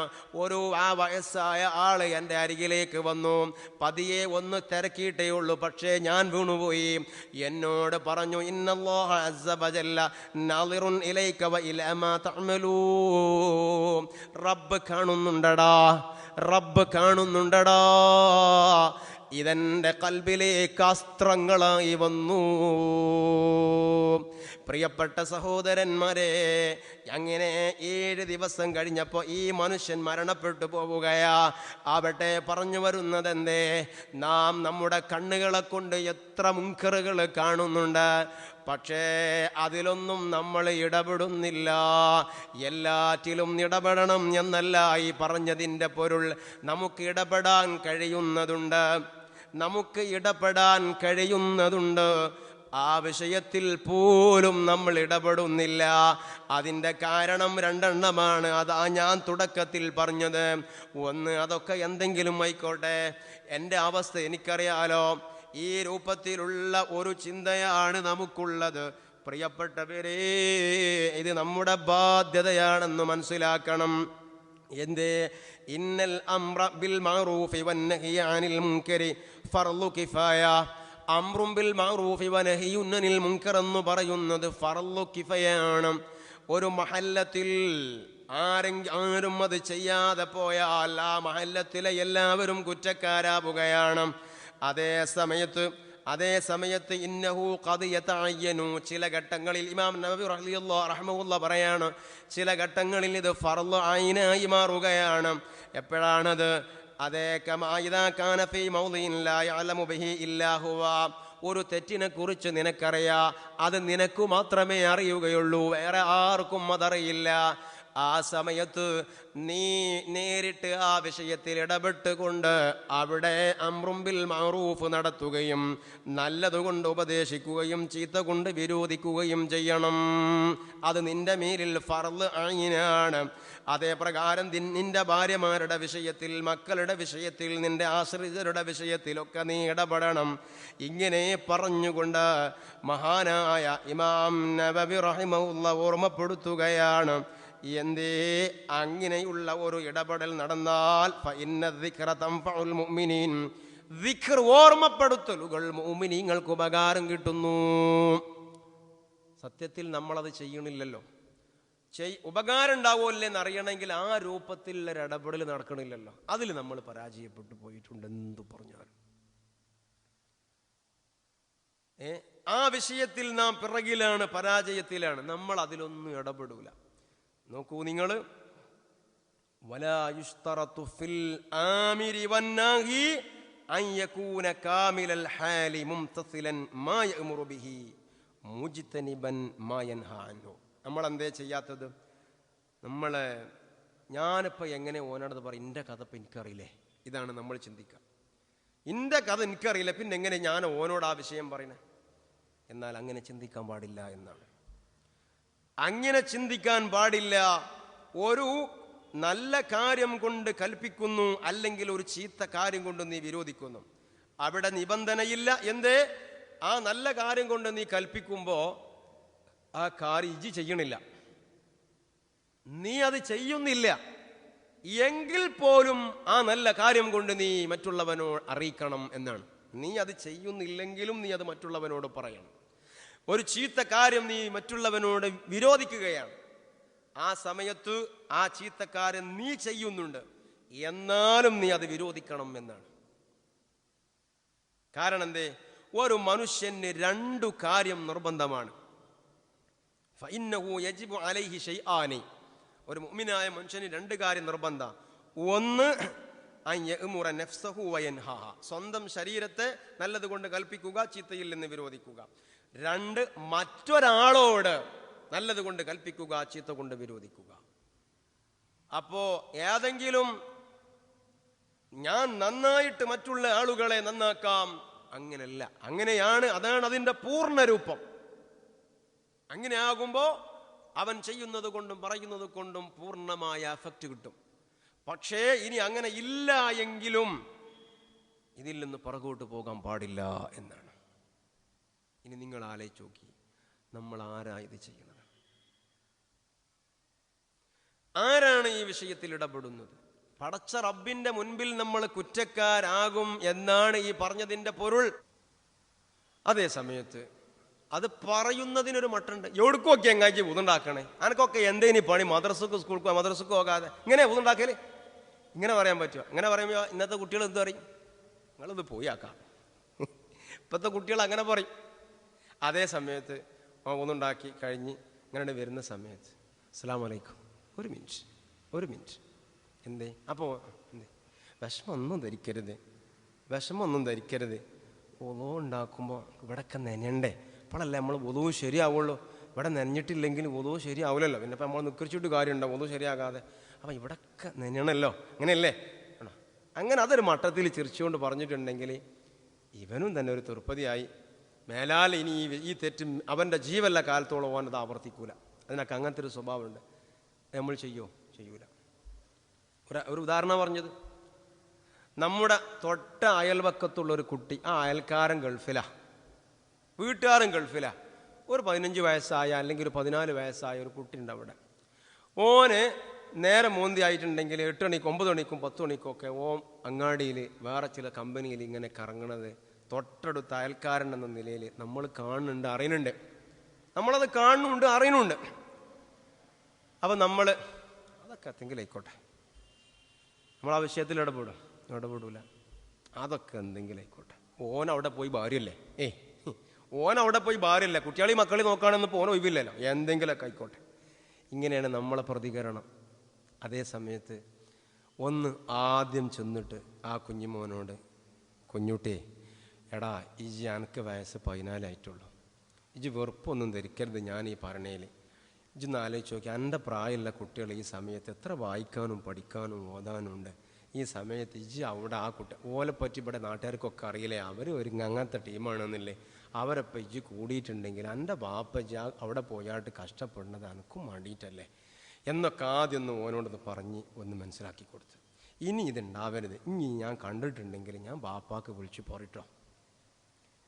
ആ വയസ്സായ ആള് എൻ്റെ അരികിലേക്ക് വന്നു. പതിയെ ഒന്ന് തിരക്കിയിട്ടേ ഉള്ളൂ, പക്ഷേ ഞാൻ വീണുപോയി. എന്നോട് പറഞ്ഞു, ഇന്നല്ലാഹ അസ്സ വജല്ല നാളിറുൻ ഇലൈക വ ഇലാ മാ തഅമലൂൻ. റബ്ബ് കാണുന്നുണ്ടടാ, റബ്ബ് കാണുന്നുണ്ടടാ. ഇതെൻ്റെ കൽബിലേക്ക് അസ്ത്രങ്ങളായി വന്നു. പ്രിയപ്പെട്ട സഹോദരന്മാരെ, അങ്ങനെ 7 ദിവസം കഴിഞ്ഞപ്പോൾ ഈ മനുഷ്യൻ മരണപ്പെട്ടു പോവുകയാ. അവിടെ പറഞ്ഞു വരുന്നത് എന്തേ? നാം നമ്മുടെ കണ്ണുകളെ കൊണ്ട് എത്ര മുൻകറുകൾ കാണുന്നുണ്ട്, പക്ഷേ അതിലൊന്നും നമ്മൾ ഇടപെടുന്നില്ല. എല്ലാറ്റിലും ഇടപെടണം എന്നല്ല ഈ പറഞ്ഞതിൻ്റെ പൊരുൾ. നമുക്ക് ഇടപെടാൻ കഴിയുന്നതുണ്ട്, നമുക്ക് ഇടപെടാൻ കഴിയുന്നതുണ്ട്. ആ വിഷയത്തിൽ പോലും നമ്മൾ ഇടപെടുന്നില്ല. അതിൻ്റെ കാരണം 2 എണ്ണമാണ്. അതാ ഞാൻ തുടക്കത്തിൽ പറഞ്ഞത്. ഒന്ന്, അതൊക്കെ എന്തെങ്കിലും ആയിക്കോട്ടെ, എൻ്റെ അവസ്ഥ എനിക്കറിയാലോ. ഈ രൂപത്തിലുള്ള ഒരു ചിന്തയാണ് നമുക്കുള്ളത്. പ്രിയപ്പെട്ടവരെ, ഇത് നമ്മുടെ ബാധ്യതയാണെന്ന് മനസ്സിലാക്കണം. എന്തേ? ഇന്നൽ അംറ ബിൽ മഅറൂഫി വന്നഹി അനിൽ മുൻകരി ഫർളു കിഫായ. അംറും ബിൽ മഅറൂഫി വനഹിയുൻ അനിൽ മുൻകർ എന്ന് പറയുന്നത് ഫർളു കിഫയാണ്. ഒരു മഹല്ലത്തിൽ ആരും അത് ചെയ്യാതെ പോയാൽ ആ മഹല്ലത്തിലെ എല്ലാവരും കുറ്റക്കാരാവുകയാണ്. അതേ സമയത്ത് ഇന്നഹു ഖദ് യതഅയ്യനു, ചില ഘട്ടങ്ങളിൽ ഇമാം നവവി റഹ്മഹുല്ലാഹ് പറയാണ്, ചില ഘട്ടങ്ങളിൽ ഇത് ഫർള് ഐനായി മാറുകയാണ്. എപ്പോഴാണത്? അതേ, കമാ ഇദാ കാന ഫീ മൗദിഇൻ ലാ യഅലമു ബിഹി ഇല്ലാ ഹുവ. ഒരു തെറ്റിനെ കുറിച്ച് നിനക്കറിയാം, അത് നിനക്ക് മാത്രമേ അറിയുകയുള്ളൂ, വേറെ ആർക്കും അതറിയില്ല. ആ സമയത്ത് നീ നേരിട്ട് ആ വിഷയത്തിൽ ഇടപെട്ടുകൊണ്ട് അവിടെ അംറും ബിൽ മഅറൂഫ് നടത്തുകയും നല്ലതുകൊണ്ട് ഉപദേശിക്കുകയും ചീത്ത കൊണ്ട് വിരോധിക്കുകയും ചെയ്യണം. അത് നിന്റെ മേലിൽ ഫർള് ഐനാണ്. അതേ പ്രകാരം നിന്റെ ഭാര്യമാരുടെ വിഷയത്തിൽ, മക്കളുടെ വിഷയത്തിൽ, നിന്റെ ആശ്രിതരുടെ വിഷയത്തിലൊക്കെ നീ ഇടപെടണം. ഇങ്ങനെ പറഞ്ഞുകൊണ്ട് മഹാനായ ഇമാം നവവി റഹിമഹുല്ലാഹ് ഓർമ്മപ്പെടുത്തുകയാണ്. എന്തേ? അങ്ങനെയുള്ള ഒരു ഇടപെടൽ നടന്നാൽ ഫഇന്ന ദിക്റ തൻഫഉൽ മുഅ്മിനീൻ, ദിക്ർ ഓർമ്മപ്പെടുത്തലുകൾ മുഅ്മിനീങ്ങൾക്ക് ഉപകാരം കിട്ടുന്നു. സത്യത്തിൽ നമ്മളത് ചെയ്യണില്ലല്ലോ. ഉപകാരം ഉണ്ടാവുമല്ലേന്ന് അറിയണമെങ്കിൽ ആ രൂപത്തിലുള്ള ഒരു ഇടപെടൽ നടക്കണില്ലല്ലോ. അതിൽ നമ്മൾ പരാജയപ്പെട്ടു പോയിട്ടുണ്ട്. എന്തു പറഞ്ഞാലും ആ വിഷയത്തിൽ നാം പിറകിലാണ്, പരാജയത്തിലാണ്. നമ്മൾ അതിലൊന്നും ഇടപെടൂല. നോക്കൂ നിങ്ങൾ, വലാ യുശ്തറതു ഫിൽ ആമിരി വന്നാഹി അൻ യകൂന കാമിലൽ ഹാലി മുംതസിലൻ മാ യഅ്മുറു ബിഹി മുജ്തനിബൻ മാ യൻഹാ അൻഹു. നമ്മൾ എന്തേ ചെയ്യാത്തത്? ഞാനിപ്പോൾ എങ്ങനെ ഓനോടത് പറയും? എൻ്റെ കഥ ഇപ്പം എനിക്കറിയില്ലേ? ഇതാണ് നമ്മൾ ചിന്തിക്കുക. എൻ്റെ കഥ എനിക്കറിയില്ല, പിന്നെ എങ്ങനെ ഞാൻ ഓനോട് ആ വിഷയം പറയണേ? എന്നാൽ അങ്ങനെ ചിന്തിക്കാൻ പാടില്ല എന്നാണ്. അങ്ങനെ ചിന്തിക്കാൻ പാടില്ല. ഒരു നല്ല കാര്യം കൊണ്ട് കൽപ്പിക്കുന്നു, അല്ലെങ്കിൽ ഒരു ചീത്ത കാര്യം കൊണ്ട് നീ വിരോധിക്കുന്നു. അവിടെ നിബന്ധനയില്ല. എന്തേ? ആ നല്ല കാര്യം കൊണ്ട് നീ കൽപ്പിക്കുമ്പോൾ ആ കാര്യം ഇജ്ജ് ചെയ്യണില്ല, നീ അത് ചെയ്യുന്നില്ല എങ്കിൽ പോലും ആ നല്ല കാര്യം കൊണ്ട് നീ മറ്റുള്ളവനോട് അറിയിക്കണം എന്നാണ്. നീ അത് ചെയ്യുന്നില്ലെങ്കിലും നീ അത് മറ്റുള്ളവനോട് പറയണം. ഒരു ചീത്ത കാര്യം നീ മറ്റുള്ളവനോട് വിരോധിക്കുകയാണ്, ആ സമയത്ത് ആ ചീത്തക്കാരൻ നീ ചെയ്യുന്നുണ്ട്, എന്നാലും നീ അത് വിരോധിക്കണം എന്നാണ്. കാരണം എന്തേ? ഒരു മനുഷ്യന് 2 കാര്യം നിർബന്ധമാണ്. ഫഇന്നഹു യജിബു അലൈഹി ശൈആനി. ഒരു മുഅ്മിനായ മനുഷ്യന് 2 കാര്യം നിർബന്ധം. ഒന്ന്, അൻ യഅ്മുറ നഫ്സഹു വയൻഹാഹ, സ്വന്തം ശരീരത്തെ നല്ലതുകൊണ്ട് കൽപ്പിക്കുക, ചീത്തയിൽ നിന്ന് വിരോധിക്കുക. 2, മറ്റൊരാളോട് നല്ലതുകൊണ്ട് കൽപ്പിക്കുക, ചീത്ത കൊണ്ട് വിരോധിക്കുക. അപ്പോ ഏതെങ്കിലും ഞാൻ നന്നായിട്ട് മറ്റുള്ള ആളുകളെ നന്നാക്കാം, അങ്ങനല്ല. അങ്ങനെയാണ്, അതാണ് അതിൻ്റെ പൂർണ്ണ രൂപം. അങ്ങനെ ആകുമ്പോൾ അവൻ ചെയ്യുന്നത് കൊണ്ടും പറയുന്നത് കൊണ്ടും പൂർണ്ണമായ എഫക്റ്റ് കിട്ടും. പക്ഷേ ഇനി അങ്ങനെ ഇല്ല എങ്കിലും ഇതിൽ നിന്ന് പുറകോട്ട് പോകാൻ പാടില്ല എന്നാണ്. ഇനി നിങ്ങൾ ആലോചിച്ച് നോക്കി, നമ്മൾ ആരാ ഇത് ചെയ്യുന്നത്? ആരാണ് ഈ വിഷയത്തിൽ ഇടപെടുന്നത്? പടച്ച റബ്ബിന്റെ മുൻപിൽ നമ്മൾ കുറ്റക്കാരാകും എന്നാണ് ഈ പറഞ്ഞതിൻ്റെ പൊരുൾ. അതേ സമയത്ത് അത് പറയുന്നതിനൊരു മട്ടുണ്ട്. എവിടേക്കൊക്കെ എങ്ങാക്കി ഊതുണ്ടാക്കണേ, അനക്കൊക്കെ എന്തേനി പണി, മദ്രസക്ക് സ്കൂൾക്ക് മദ്രസക്ക് പോകാതെ ഇങ്ങനെ ഊതുണ്ടാക്കല്, ഇങ്ങനെ പറയാൻ പറ്റുമോ? ഇങ്ങനെ പറയുമ്പോൾ ഇന്നത്തെ കുട്ടികൾ എന്ത് പറയും? നിങ്ങളിത് പോയി ആക്കാം. ഇപ്പോഴത്തെ കുട്ടികൾ അങ്ങനെ പറയും. അതേ സമയത്ത് ഊതുണ്ടാക്കി കഴിഞ്ഞ് ഇങ്ങനെ വരുന്ന സമയത്ത് അസ്സലാമു അലൈക്കും, ഒരു മിനിറ്റ് എന്തേ? അപ്പോൾ എന്തേ? വിഷമൊന്നും ധരിക്കരുത്. ഒലോ ഉണ്ടാക്കുമ്പോൾ ഇവിടെയൊക്കെ നനയണ്ടേ? അപ്പോഴല്ലേ നമ്മൾ ഒലോ ശരിയാവുള്ളൂ. ഇവിടെ നനഞ്ഞിട്ടില്ലെങ്കിൽ ഒലോ ശരിയാവില്ലല്ലോ. പിന്നെ ഇപ്പം നമ്മൾ നിൽക്കിച്ചിട്ട് കാര്യമുണ്ടോ ഒലോ ശരിയാകാതെ? അപ്പം ഇവിടെയൊക്കെ നനയണമല്ലോ, അങ്ങനെയല്ലേ? ആണോ? അങ്ങനെ അതൊരു മട്ടത്തിൽ ചിരിച്ചുകൊണ്ട് പറഞ്ഞിട്ടുണ്ടെങ്കിൽ ഇവനും തന്നെ ഒരു തൃപ്തിയായി. മേലാൽ ഇനി ഈ തെറ്റ് അവൻ്റെ ജീവല്ല കാലത്തോളം പോകാൻ അത് ആവർത്തിക്കൂല. അതിനൊക്കെ അങ്ങനത്തെ ഒരു സ്വഭാവമുണ്ട്. നമ്മൾ ചെയ്യൂല. ഒരു ഉദാഹരണം പറഞ്ഞത്, നമ്മുടെ തൊട്ട അയൽവക്കത്തുള്ളൊരു കുട്ടി, ആ അയൽക്കാരൻ ഗൾഫിലാ, വീട്ടുകാരൻ ഗൾഫിലാ. ഒരു 15 വയസ്സായ അല്ലെങ്കിൽ ഒരു 14 വയസ്സായ ഒരു കുട്ടി ഉണ്ട് അവിടെ. ഓന് നേരെ മോന്തി ആയിട്ടുണ്ടെങ്കിൽ 8 മണിക്കും 9 മണിക്കും 10 മണിക്കും ഒക്കെ ഓൻ അങ്ങാടിയിൽ വേറെ ചില കമ്പനിയിൽ ഇങ്ങനെ കറങ്ങണത് തൊട്ടടുത്ത അയൽക്കാരൻ എന്ന നിലയിൽ നമ്മൾ കാണുന്നുണ്ട്, അറിയുന്നുണ്ട്. നമ്മളത് കാണുന്നുണ്ട്, അറിയുന്നുണ്ട്. അപ്പം നമ്മൾ അതൊക്കെ എന്തെങ്കിലായിക്കോട്ടെ, നമ്മൾ ആ വിഷയത്തിൽ ഇടപെടൂല. അതൊക്കെ എന്തെങ്കിലും ആയിക്കോട്ടെ. ഓനവിടെ പോയി ഭാര്യയല്ലേ, ഓനവിടെ പോയി ഭാര്യയല്ലേ, കുട്ടികളി മക്കളി നോക്കുകയാണെന്ന് ഓൻ ഒഴിവില്ലല്ലോ, എന്തെങ്കിലുമൊക്കെ ആയിക്കോട്ടെ. ഇങ്ങനെയാണ് നമ്മളെ പ്രതികരണം. അതേ സമയത്ത് ഒന്ന് ആദ്യം ചെന്നിട്ട് ആ കുഞ്ഞുമോനോട്, കുഞ്ഞുട്ടിയെ, എടാ ഇജി അനക്ക് വയസ്സ് 14 ആയിട്ടുള്ളൂ, ഇജി വെറുപ്പൊന്നും ധരിക്കരുത് ഞാൻ ഈ പറഞ്ഞതിൽ. ഇജൊന്ന് ആലോചിച്ച് നോക്കി, എൻ്റെ പ്രായമുള്ള കുട്ടികൾ ഈ സമയത്ത് എത്ര വായിക്കാനും പഠിക്കാനും ഓതാനും ഉണ്ട്. ഈ സമയത്ത് ഇജി അവിടെ ആ കുട്ടി ഓലെപ്പറ്റി ഇവിടെ നാട്ടുകാർക്കൊക്കെ അറിയില്ലേ, അവർ ഒരു അങ്ങനത്തെ ടീമാണെന്നില്ലേ, അവരപ്പം ഇജി കൂടിയിട്ടുണ്ടെങ്കിൽ എൻ്റെ ബാപ്പ ഇജി അവിടെ പോയാട്ട് കഷ്ടപ്പെടുന്നത് എനിക്കും വേണ്ടിയിട്ടല്ലേ എന്നൊക്കെ ആദ്യം ഒന്ന് ഓനോടൊന്ന് പറഞ്ഞ് ഒന്ന് മനസ്സിലാക്കി കൊടുത്ത്, ഇനി ഇതുണ്ടാവരുത്, ഇനി ഞാൻ കണ്ടിട്ടുണ്ടെങ്കിൽ ഞാൻ ബാപ്പാക്ക് വിളിച്ച് പോരട്ടോ,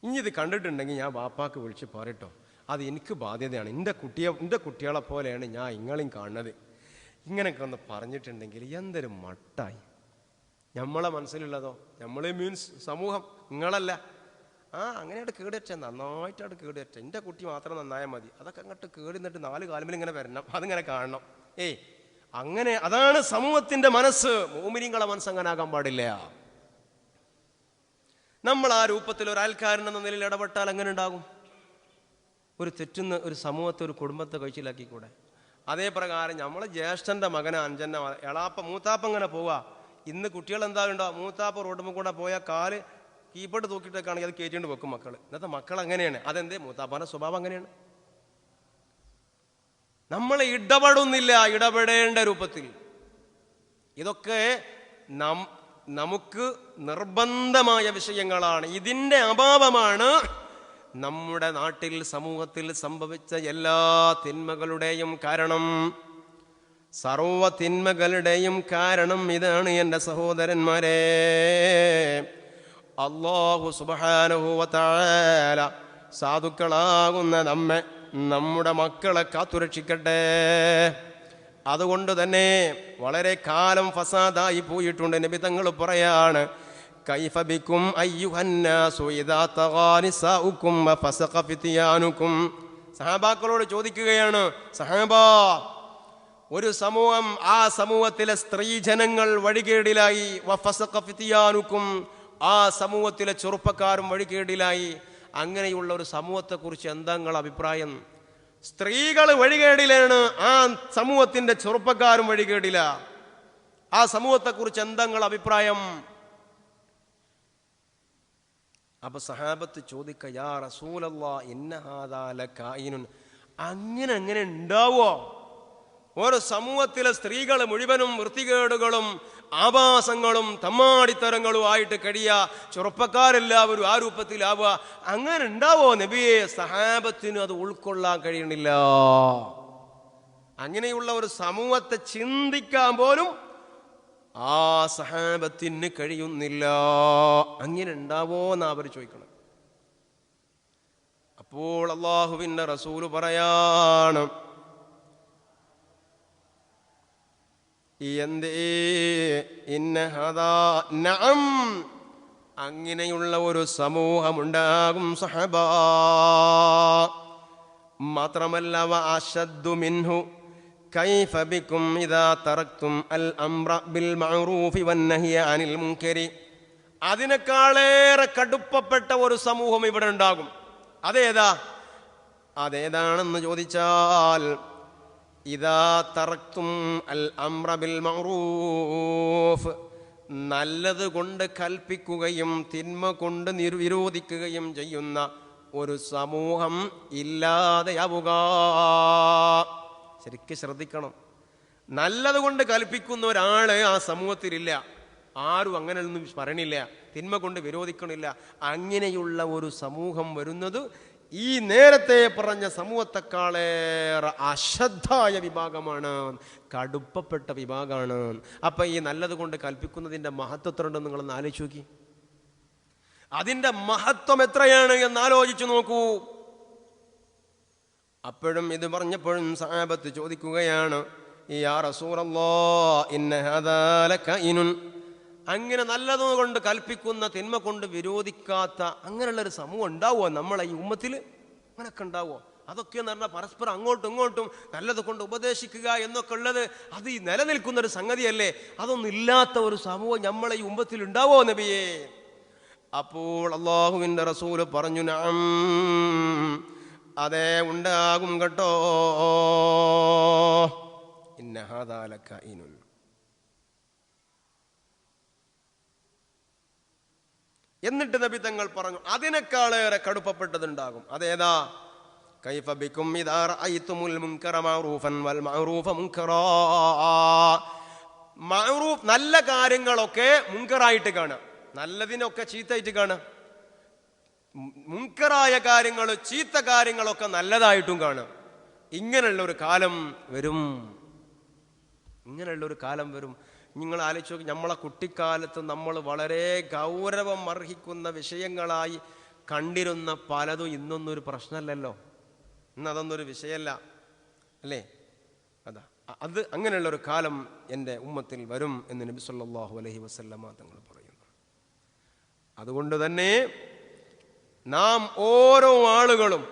ഇനി ഇത് കണ്ടിട്ടുണ്ടെങ്കിൽ ഞാൻ ബാപ്പാക്ക് വിളിച്ച് പോരട്ടോ, അത് എനിക്ക് ബാധ്യതയാണ്, എൻ്റെ കുട്ടികളെ പോലെയാണ് ഞാൻ ഇങ്ങളെയും കാണുന്നത്. ഇങ്ങനെയൊക്കെ ഒന്ന് പറഞ്ഞിട്ടുണ്ടെങ്കിൽ എന്തൊരു മട്ടായി. നമ്മളെ മനസ്സിലുള്ളതോ, നമ്മൾ മീൻസ് സമൂഹം, നിങ്ങളല്ല. അങ്ങനെയായിട്ട് കേടറ്റ, നന്നായിട്ടായിട്ട് കേടറ്റ, എൻ്റെ കുട്ടി മാത്രം നന്നായാൽ മതി, അതൊക്കെ അങ്ങോട്ട് കേടുന്നിട്ട് 4 കാലുമിൽ ഇങ്ങനെ വരണം, അതിങ്ങനെ കാണണം. അങ്ങനെ അതാണ് സമൂഹത്തിൻ്റെ മനസ്സ്. മോമിനിങ്ങളെ മനസ്സ് അങ്ങനെ ആകാൻ പാടില്ല. നമ്മൾ ആ രൂപത്തിൽ ഒരു അയൽക്കാരൻ എന്ന നിലയിൽ ഇടപെട്ടാൽ എങ്ങനെ ഉണ്ടാകും? ഒരു തെറ്റുന്ന ഒരു സമൂഹത്തെ, ഒരു കുടുംബത്തെ കഴിച്ചിലാക്കിക്കൂടെ? അതേ പ്രകാരം നമ്മളെ ജ്യേഷ്ഠൻ്റെ മകനെ, അഞ്ചൻ്റെ എളാപ്പ, മൂത്താപ്പ ഇങ്ങനെ പോവുക. ഇന്ന് കുട്ടികൾ എന്താകുണ്ടോ, മൂത്താപ്പ റോഡുമ്പോൾ കൂടെ പോയാൽ കാല് കീപ്പോട്ട് തൂക്കിയിട്ടൊക്കെയാണെങ്കിൽ അത് കയറ്റികൊണ്ട് വെക്കും മക്കൾ. ഇന്നത്തെ മക്കൾ അങ്ങനെയാണ്. അതെന്തേ? മൂത്താപ്പാൻ്റെ സ്വഭാവം അങ്ങനെയാണ്. നമ്മൾ ഇടപെടുന്നില്ല, ഇടപെടേണ്ട രൂപത്തിൽ. ഇതൊക്കെ നമുക്ക് നിർബന്ധമായ വിഷയങ്ങളാണ്. ഇതിൻ്റെ അഭാവമാണ് നമ്മുടെ നാട്ടിൽ, സമൂഹത്തിൽ സംഭവിച്ച എല്ലാ തിന്മകളുടെയും കാരണം. സർവ തിന്മകളുടെയും കാരണം ഇതാണ് എൻ്റെ സഹോദരന്മാരെ. അല്ലാഹു സുബ്ഹാനഹു വ തആല സാധുക്കളാകുന്ന നമ്മെ, നമ്മുടെ മക്കളെ കാത്തുരക്ഷിക്കട്ടെ. അതുകൊണ്ട് തന്നെ വളരെ കാലം ഫസാദായി പോയിട്ടുണ്ട്. നബി തങ്ങൾ പറയാണ്, കൈഫ ബിക്കും അയ്യുഹന്നാസു ഇദാ തഗാ നിസാഉകും വഫസഖ ഫിത്യാനുകും. സഹാബാക്കളോട് ചോദിക്കുകയാണ്, സഹാബാ, ഒരു സമൂഹം, ആ സമൂഹത്തിലെ സ്ത്രീജനങ്ങൾ വഴികേടിലായി, വഫസഖ ഫിത്യാനുകും, ആ സമൂഹത്തിലെ ചെറുപ്പക്കാരും വഴികേടിലായി. അങ്ങനെയുള്ള ഒരു സമൂഹത്തെക്കുറിച്ച് എന്താ നിങ്ങളുടെ അഭിപ്രായം? സ്ത്രീകൾ വഴികേടിലാണ്, ആ സമൂഹത്തിന്റെ ചെറുപ്പക്കാരും വഴികേടില. ആ സമൂഹത്തെക്കുറിച്ച് എന്താ നിങ്ങളുടെ അഭിപ്രായം? അപ്പൊ സഹാബത്ത് ചോദിക്ക, യാ റസൂലല്ലാഹ് ഇന്ന ഹാദാ ലകായിനുൻ. അങ്ങനെ ഉണ്ടാവോ? ഓരോ സമൂഹത്തിലെ സ്ത്രീകൾ മുഴുവനും വൃത്തികേടുകളും ആഭാസങ്ങളും തമ്മാടിത്തരങ്ങളും ആയിട്ട് കഴിയുക, ചെറുപ്പക്കാരെല്ലാവരും ആ രൂപത്തിലാവുക. അങ്ങനെ ഉണ്ടാവോ നബിയെ? സഹാബത്തിന് അത് ഉൾക്കൊള്ളാൻ കഴിയണില്ല. അങ്ങനെയുള്ള ഒരു സമൂഹത്തെ ചിന്തിക്കാൻ പോലും ആ സഹാബത്തിന് കഴിയുന്നില്ല. അങ്ങനെ ഉണ്ടാവോ എന്നാ അവർ ചോദിക്കണം. അപ്പോൾ അല്ലാഹുവിന്റെ റസൂല് പറയാണ്, നഅം, അങ്ങനെയുള്ള ഒരു സമൂഹമുണ്ടാകും സഹബാ. മാത്രമല്ല വഅശദ്ദു മിൻഹു കൈഫ ബികും ഇദാ തറക്തും അൽ അംറ ബിൽ മഅറൂഫി വന്നഹിയ അനിൽ മുൻകരി. അതിനേക്കാളേറെ കടുപ്പപ്പെട്ട ഒരു സമൂഹം ഇവിടെ ഉണ്ടാകും. അതേതാണെന്ന് ചോദിച്ചാൽ, ഇദാ തറക്തും അൽ അംറ ബിൽ മഅറൂഫ്, നല്ലത് കൊണ്ട് കൽപ്പിക്കുകയും തിന്മ കൊണ്ട് വിരോധിക്കുകയും ചെയ്യുന്ന ഒരു സമൂഹം ഇല്ലാതെയാവുക. ശരിക്കും ശ്രദ്ധിക്കണം. നല്ലത് കൊണ്ട് കൽപ്പിക്കുന്ന ഒരാള് ആ സമൂഹത്തിലില്ല. ആരും അങ്ങനെയൊന്നും പറയണില്ല, തിന്മ കൊണ്ട് വിരോധിക്കണില്ല. അങ്ങനെയുള്ള ഒരു സമൂഹം വരുന്നത് ഈ നേരത്തെ പറഞ്ഞ സമൂഹത്തെക്കാളേറെ അശ്രദ്ധായ വിഭാഗമാണ്, കടുപ്പപ്പെട്ട വിഭാഗമാണ്. അപ്പൊ ഈ നല്ലത് കൊണ്ട് കൽപ്പിക്കുന്നതിന്റെ മഹത്വം ഉണ്ടെന്ന് നിങ്ങളൊന്ന് ആലോചിച്ച് നോക്കി. അതിന്റെ മഹത്വം എത്രയാണ് എന്ന് ആലോചിച്ചു നോക്കൂ. അപ്പോഴും ഇത് പറഞ്ഞപ്പോഴും സഹാബത്ത് ചോദിക്കുകയാണ്, യാ റസൂലല്ലാഹ് ഇന്ന ഹാദാ ലകഇനുൻ, അങ്ങനെ നല്ലതുകൊണ്ട് കൽപ്പിക്കുന്ന തിന്മ കൊണ്ട് വിരോധിക്കാത്ത അങ്ങനെയുള്ളൊരു സമൂഹം ഉണ്ടാവുമോ നമ്മളെ ഈ ഉമ്മത്തിൽ? അങ്ങനൊക്കെ ഉണ്ടാവുമോ? അതൊക്കെ എന്ന് പറഞ്ഞാൽ പരസ്പരം അങ്ങോട്ടും ഇങ്ങോട്ടും നല്ലത് കൊണ്ട് ഉപദേശിക്കുക എന്നൊക്കെ ഉള്ളത് അത് ഈ നിലനിൽക്കുന്നൊരു സംഗതിയല്ലേ. അതൊന്നും ഇല്ലാത്ത ഒരു സമൂഹം നമ്മളെ ഈ ഉമ്മത്തിൽ ഉണ്ടാവോ നബിയേ? അപ്പോൾ അല്ലാഹുവിന്റെ റസൂല് പറഞ്ഞു, നഅം, അതേ ഉണ്ടാകും കേട്ടോ. ഇന്ന ഹാദാ ലകഇനുൻ. എന്നിട്ട് നബി തങ്ങൾ പറഞ്ഞു, അതിനേക്കാളേറെ കടുപ്പപ്പെട്ടതുണ്ടാകും. അതേതാ? കൈഫ ബികും ഇദാ റഅയ്തുമുൽ മുൻകറ മഅറൂഫൻ വൽ മഅറൂഫ മുൻകറാ. മഅറൂഫ് നല്ല കാര്യങ്ങളൊക്കെ മുൻകറായിട്ട് കാണുക, നല്ലതിനൊക്കെ ചീത്തയായിട്ട് കാണുക. മുൻകറായ കാര്യങ്ങൾ, ചീത്ത കാര്യങ്ങളൊക്കെ നല്ലതായിട്ടും കാണുക. ഇങ്ങനെയുള്ള ഒരു കാലം വരും. ഇങ്ങനെയുള്ളൊരു കാലം വരും. നിങ്ങൾ ആലോചിച്ച് നോക്കി, നമ്മളെ കുട്ടിക്കാലത്ത് നമ്മൾ വളരെ ഗൗരവം അർഹിക്കുന്ന വിഷയങ്ങളായി കണ്ടിരുന്ന പലതും ഇന്നൊന്നും ഒരു പ്രശ്നമല്ലല്ലോ. ഇന്നതൊന്നൊരു വിഷയമല്ല അല്ലേ? അത് അങ്ങനെയുള്ളൊരു കാലം എൻ്റെ ഉമ്മത്തിൽ വരും എന്ന് നബി സല്ലല്ലാഹു അലൈഹി വസല്ലമ തങ്ങൾ പറയുന്നു. അതുകൊണ്ട് തന്നെ നാം ഓരോ ആളുകളും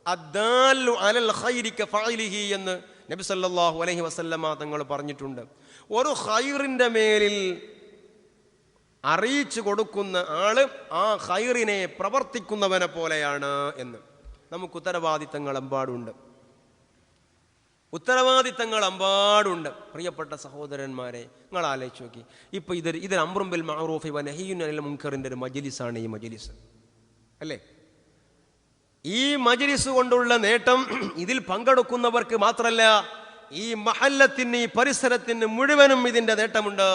അദ്ദാല്ലു അലൽ ഖൈരി കഫഇലിഹി എന്ന് നബി സല്ലല്ലാഹു അലൈഹി വസല്ലമ തങ്ങൾ പറഞ്ഞിട്ടുണ്ട്. ഒരു ഖൈറിന്റെ മേലിൽ അറിയിച്ചു കൊടുക്കുന്ന ആള് ആ ഖൈറിനെ പ്രവർത്തിക്കുന്നവനെ പോലെയാണ് എന്ന്. നമുക്ക് ഉത്തരവാദിത്തങ്ങൾ അമ്പാടുണ്ട്. പ്രിയപ്പെട്ട സഹോദരന്മാരെ, നിങ്ങൾ ആലോചിച്ച് നോക്കി. ഇപ്പൊ ഇതൊരു അംറും ബിൽ മഅറൂഫി വനഹിയ്യുൻ അനിൽ മുൻകറിന്റെ ഒരു മജ്ലിസാണ് ഈ മജ്ലിസ് അല്ലേ? ഈ മജ്ലിസ് കൊണ്ടുള്ള നേട്ടം ഇതിൽ പങ്കെടുക്കുന്നവർക്ക് മാത്രമല്ല, ഈ മഹല്ലത്തിന്, ഈ പരിസരത്തിന് മുഴുവനും ഇതിന്റെ നേട്ടമുണ്ട്.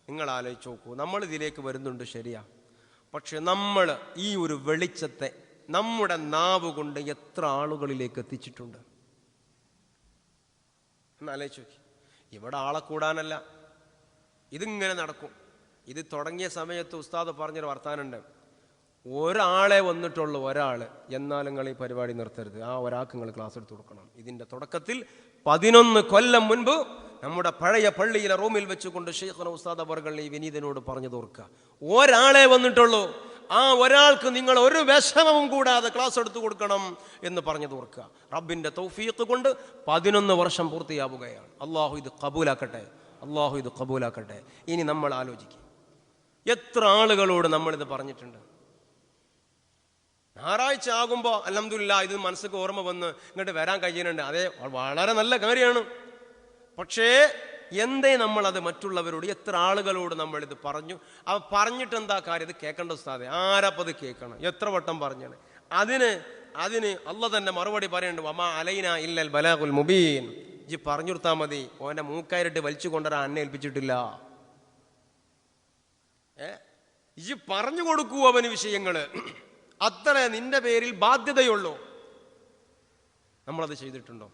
നിങ്ങൾ ആലോചിച്ച് നോക്കൂ. നമ്മൾ ഇതിലേക്ക് വരുന്നുണ്ട്, ശരിയാ. പക്ഷെ നമ്മൾ ഈ ഒരു വെളിച്ചത്തെ നമ്മുടെ നാവ് കൊണ്ട് എത്ര ആളുകളിലേക്ക് എത്തിച്ചിട്ടുണ്ട് എന്നാലോചിച്ച് നോക്കി. ഇവിടെ ആളെ കൂടാനല്ല, ഇതിങ്ങനെ നടക്കും. ഇത് തുടങ്ങിയ സമയത്ത് ഉസ്താദ് പറഞ്ഞൊരു വർത്താനുണ്ട്, ഒരാളെ വന്നിട്ടുള്ളൂ, ഒരാൾ. എന്നാൽ നിങ്ങൾ ഈ പരിപാടി നിർത്തരുത്, ആ ഒരാൾക്ക് നിങ്ങൾ ക്ലാസ് എടുത്ത് കൊടുക്കണം. ഇതിൻ്റെ തുടക്കത്തിൽ 11 കൊല്ലം മുൻപ് നമ്മുടെ പഴയ പള്ളിയിലെ റൂമിൽ വെച്ചുകൊണ്ട് ശൈഖുന ഉസ്താദ് അവർകൾ ഈ വിനീതനോട് പറഞ്ഞു തോർക്കുക, ഒരാളെ വന്നിട്ടുള്ളൂ, ആ ഒരാൾക്ക് നിങ്ങൾ ഒരു വിഷമവും കൂടാതെ ക്ലാസ് എടുത്തു കൊടുക്കണം എന്ന് പറഞ്ഞു തോർക്കുക. റബ്ബിന്റെ തൗഫീഖ് കൊണ്ട് 11 വർഷം പൂർത്തിയാവുകയാണ്. അള്ളാഹു ഇത് കബൂലാക്കട്ടെ. ഇനി നമ്മൾ ആലോചിക്കും, എത്ര ആളുകളോട് നമ്മളിത് പറഞ്ഞിട്ടുണ്ട്. ഞായറാഴ്ച ആകുമ്പോൾ അൽഹംദുലില്ലാ ഇത് മനസ്സിക്ക് ഓർമ്മ വന്ന് ഇങ്ങോട്ട് വരാൻ കഴിയുന്നുണ്ട്. അതേ വളരെ നല്ല കാര്യമാണ്. പക്ഷേ എന്തേ നമ്മളത് മറ്റുള്ളവരോട്, എത്ര ആളുകളോട് നമ്മളിത് പറഞ്ഞു? പറഞ്ഞിട്ട് എന്താ കാര്യം? ഇത് കേൾക്കേണ്ട ഉസ്താദേ, ആരപ്പത് കേൾക്കണം? എത്ര വട്ടം പറഞ്ഞാണ്? അതിന് അള്ളാഹ് തന്നെ മറുപടി പറയുന്നുണ്ട്, വമാ അലൈനാ ഇല്ലൽ ബലാഗുൽ മുബീൻ. ഇജ്ജ് പറഞ്ഞു കൊടുത്താൽ മതി, ഓൻ്റെ മൂക്കയറിട്ട് വലിച്ചു കൊണ്ടുവരാൻ അന്നെ ഏൽപ്പിച്ചിട്ടില്ല. ഇജ്ജ് പറഞ്ഞു കൊടുക്കൂ അവന് വിഷയങ്ങൾ, അത്ര നിന്റെ പേരിൽ ബാധ്യതയുള്ളൂ. നമ്മളത് ചെയ്തിട്ടുണ്ടോ?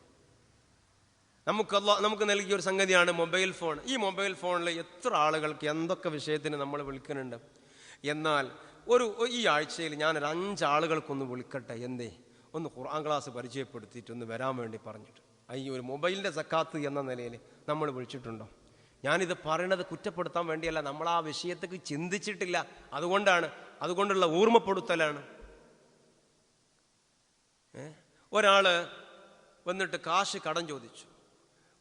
നമുക്ക് നൽകിയ ഒരു സംഗതിയാണ് മൊബൈൽ ഫോൺ. ഈ മൊബൈൽ ഫോണിൽ എത്ര ആളുകൾക്ക് എന്തൊക്കെ വിഷയത്തിന് നമ്മൾ വിളിക്കുന്നുണ്ട്. എന്നാൽ ഈ ആഴ്ചയിൽ ഞാനൊരു 5 ആളുകൾക്കൊന്ന് വിളിക്കട്ടെ, എന്തേ ഒന്ന് ഖുർആൻ ക്ലാസ് പരിചയപ്പെടുത്തിയിട്ട് ഒന്ന് വരാൻ വേണ്ടി പറഞ്ഞിട്ട്. ഈ ഒരു മൊബൈലിൻ്റെ സക്കാത്ത് എന്ന നിലയിൽ നമ്മൾ വിളിച്ചിട്ടുണ്ടോ? ഞാനിത് പറയണത് കുറ്റപ്പെടുത്താൻ വേണ്ടിയല്ല, നമ്മൾ ആ വിഷയത്തേക്ക് ചിന്തിച്ചിട്ടില്ല, അതുകൊണ്ടുള്ള ഓർമ്മപ്പെടുത്തലാണ്. ഒരാൾ വന്നിട്ട് കാശ് കടം ചോദിച്ചു.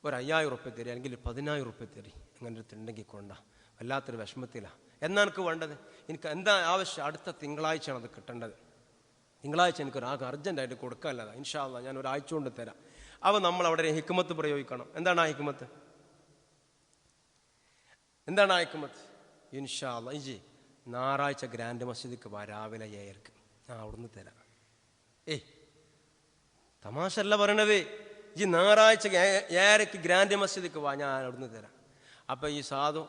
ഒരു 5000 റുപ്യ തരി, അല്ലെങ്കിൽ 10000 റുപ്യ തരി, അങ്ങനെ ഉണ്ടെങ്കിൽ കൊണ്ട വല്ലാത്തൊരു വിഷമത്തിലാണ്. എന്നാ എനിക്ക് വേണ്ടത്? എനിക്ക് എന്താ ആവശ്യം? അടുത്ത തിങ്കളാഴ്ചയാണ് അത് കിട്ടേണ്ടത്. തിങ്കളാഴ്ച എനിക്കൊരാകെ അർജൻറ്റായിട്ട് കൊടുക്കാനല്ലതാണ്. ഇൻഷാ അല്ലാഹ് ഞാൻ ഒരാഴ്ച കൊണ്ട് തരാം. അപ്പോൾ നമ്മൾ അവിടെ ഹിക്മത്ത് പ്രയോഗിക്കണം. എന്താണ് ആ ഹിക്മത്ത്? ഇൻഷാ അല്ലാഹ് ഇജി ഞായറാഴ്ച ഗ്രാൻഡ് മസ്ജിദിക്ക് വാ, രാവിലെ 7:00 ഞാൻ അവിടുന്ന് തരാം. തമാശ അല്ല പറയണത്. ഈ ഞായറാഴ്ച 7:00 ഗ്രാൻഡ് മസ്ജിദിക്ക് വാ, ഞാൻ അവിടുന്ന് തരാം. അപ്പം ഈ സാധു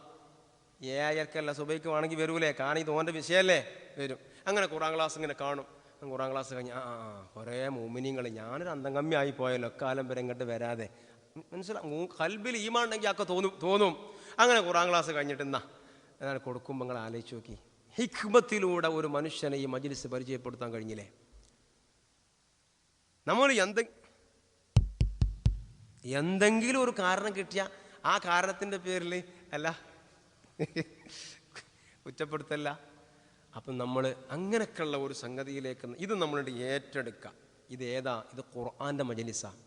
7:00 സുബൈക്ക് വേണമെങ്കിൽ വരൂലേ, കാരണം ഇത് ഓൻ്റെ വിഷയമല്ലേ, വരും. അങ്ങനെ ഖുർആൻ ക്ലാസ് ഇങ്ങനെ കാണും. ഖുർആൻ ക്ലാസ് കഴിഞ്ഞ് കുറേ മോമിനിങ്ങൾ, ഞാനൊരു അന്തംഗമ്യ ആയി പോയല്ലോ, കാലം വരെ ഇങ്ങോട്ട് വരാതെ, മനസ്സിലാവും. കൽബിൽ ഈമാൻ ഉണ്ടെങ്കിൽ ഒക്കെ തോന്നും. അങ്ങനെ ഖുർആൻ ക്ലാസ് കഴിഞ്ഞിട്ട് എന്നാൽ കൊടുക്കുമ്പോൾ നിങ്ങൾ ആലോചിച്ച് നോക്കി, ഹിക്മത്തിലൂടെ ഒരു മനുഷ്യനെ ഈ മജ്ലിസ് പരിചയപ്പെടുത്താൻ കഴിഞ്ഞില്ലേ? നമ്മൾ എന്തെങ്കിലും ഒരു കാരണം കിട്ടിയ ആ കാരണത്തിൻ്റെ പേരിൽ അല്ല കുറ്റപ്പെടുത്തല്ല. അപ്പം നമ്മൾ അങ്ങനെയൊക്കെയുള്ള ഒരു സംഗതിയിലേക്ക് ഇത് നമ്മളുടെ ഏറ്റെടുക്കാം. ഇത് ഖുർആൻ്റെ മജ്ലിസാണ്.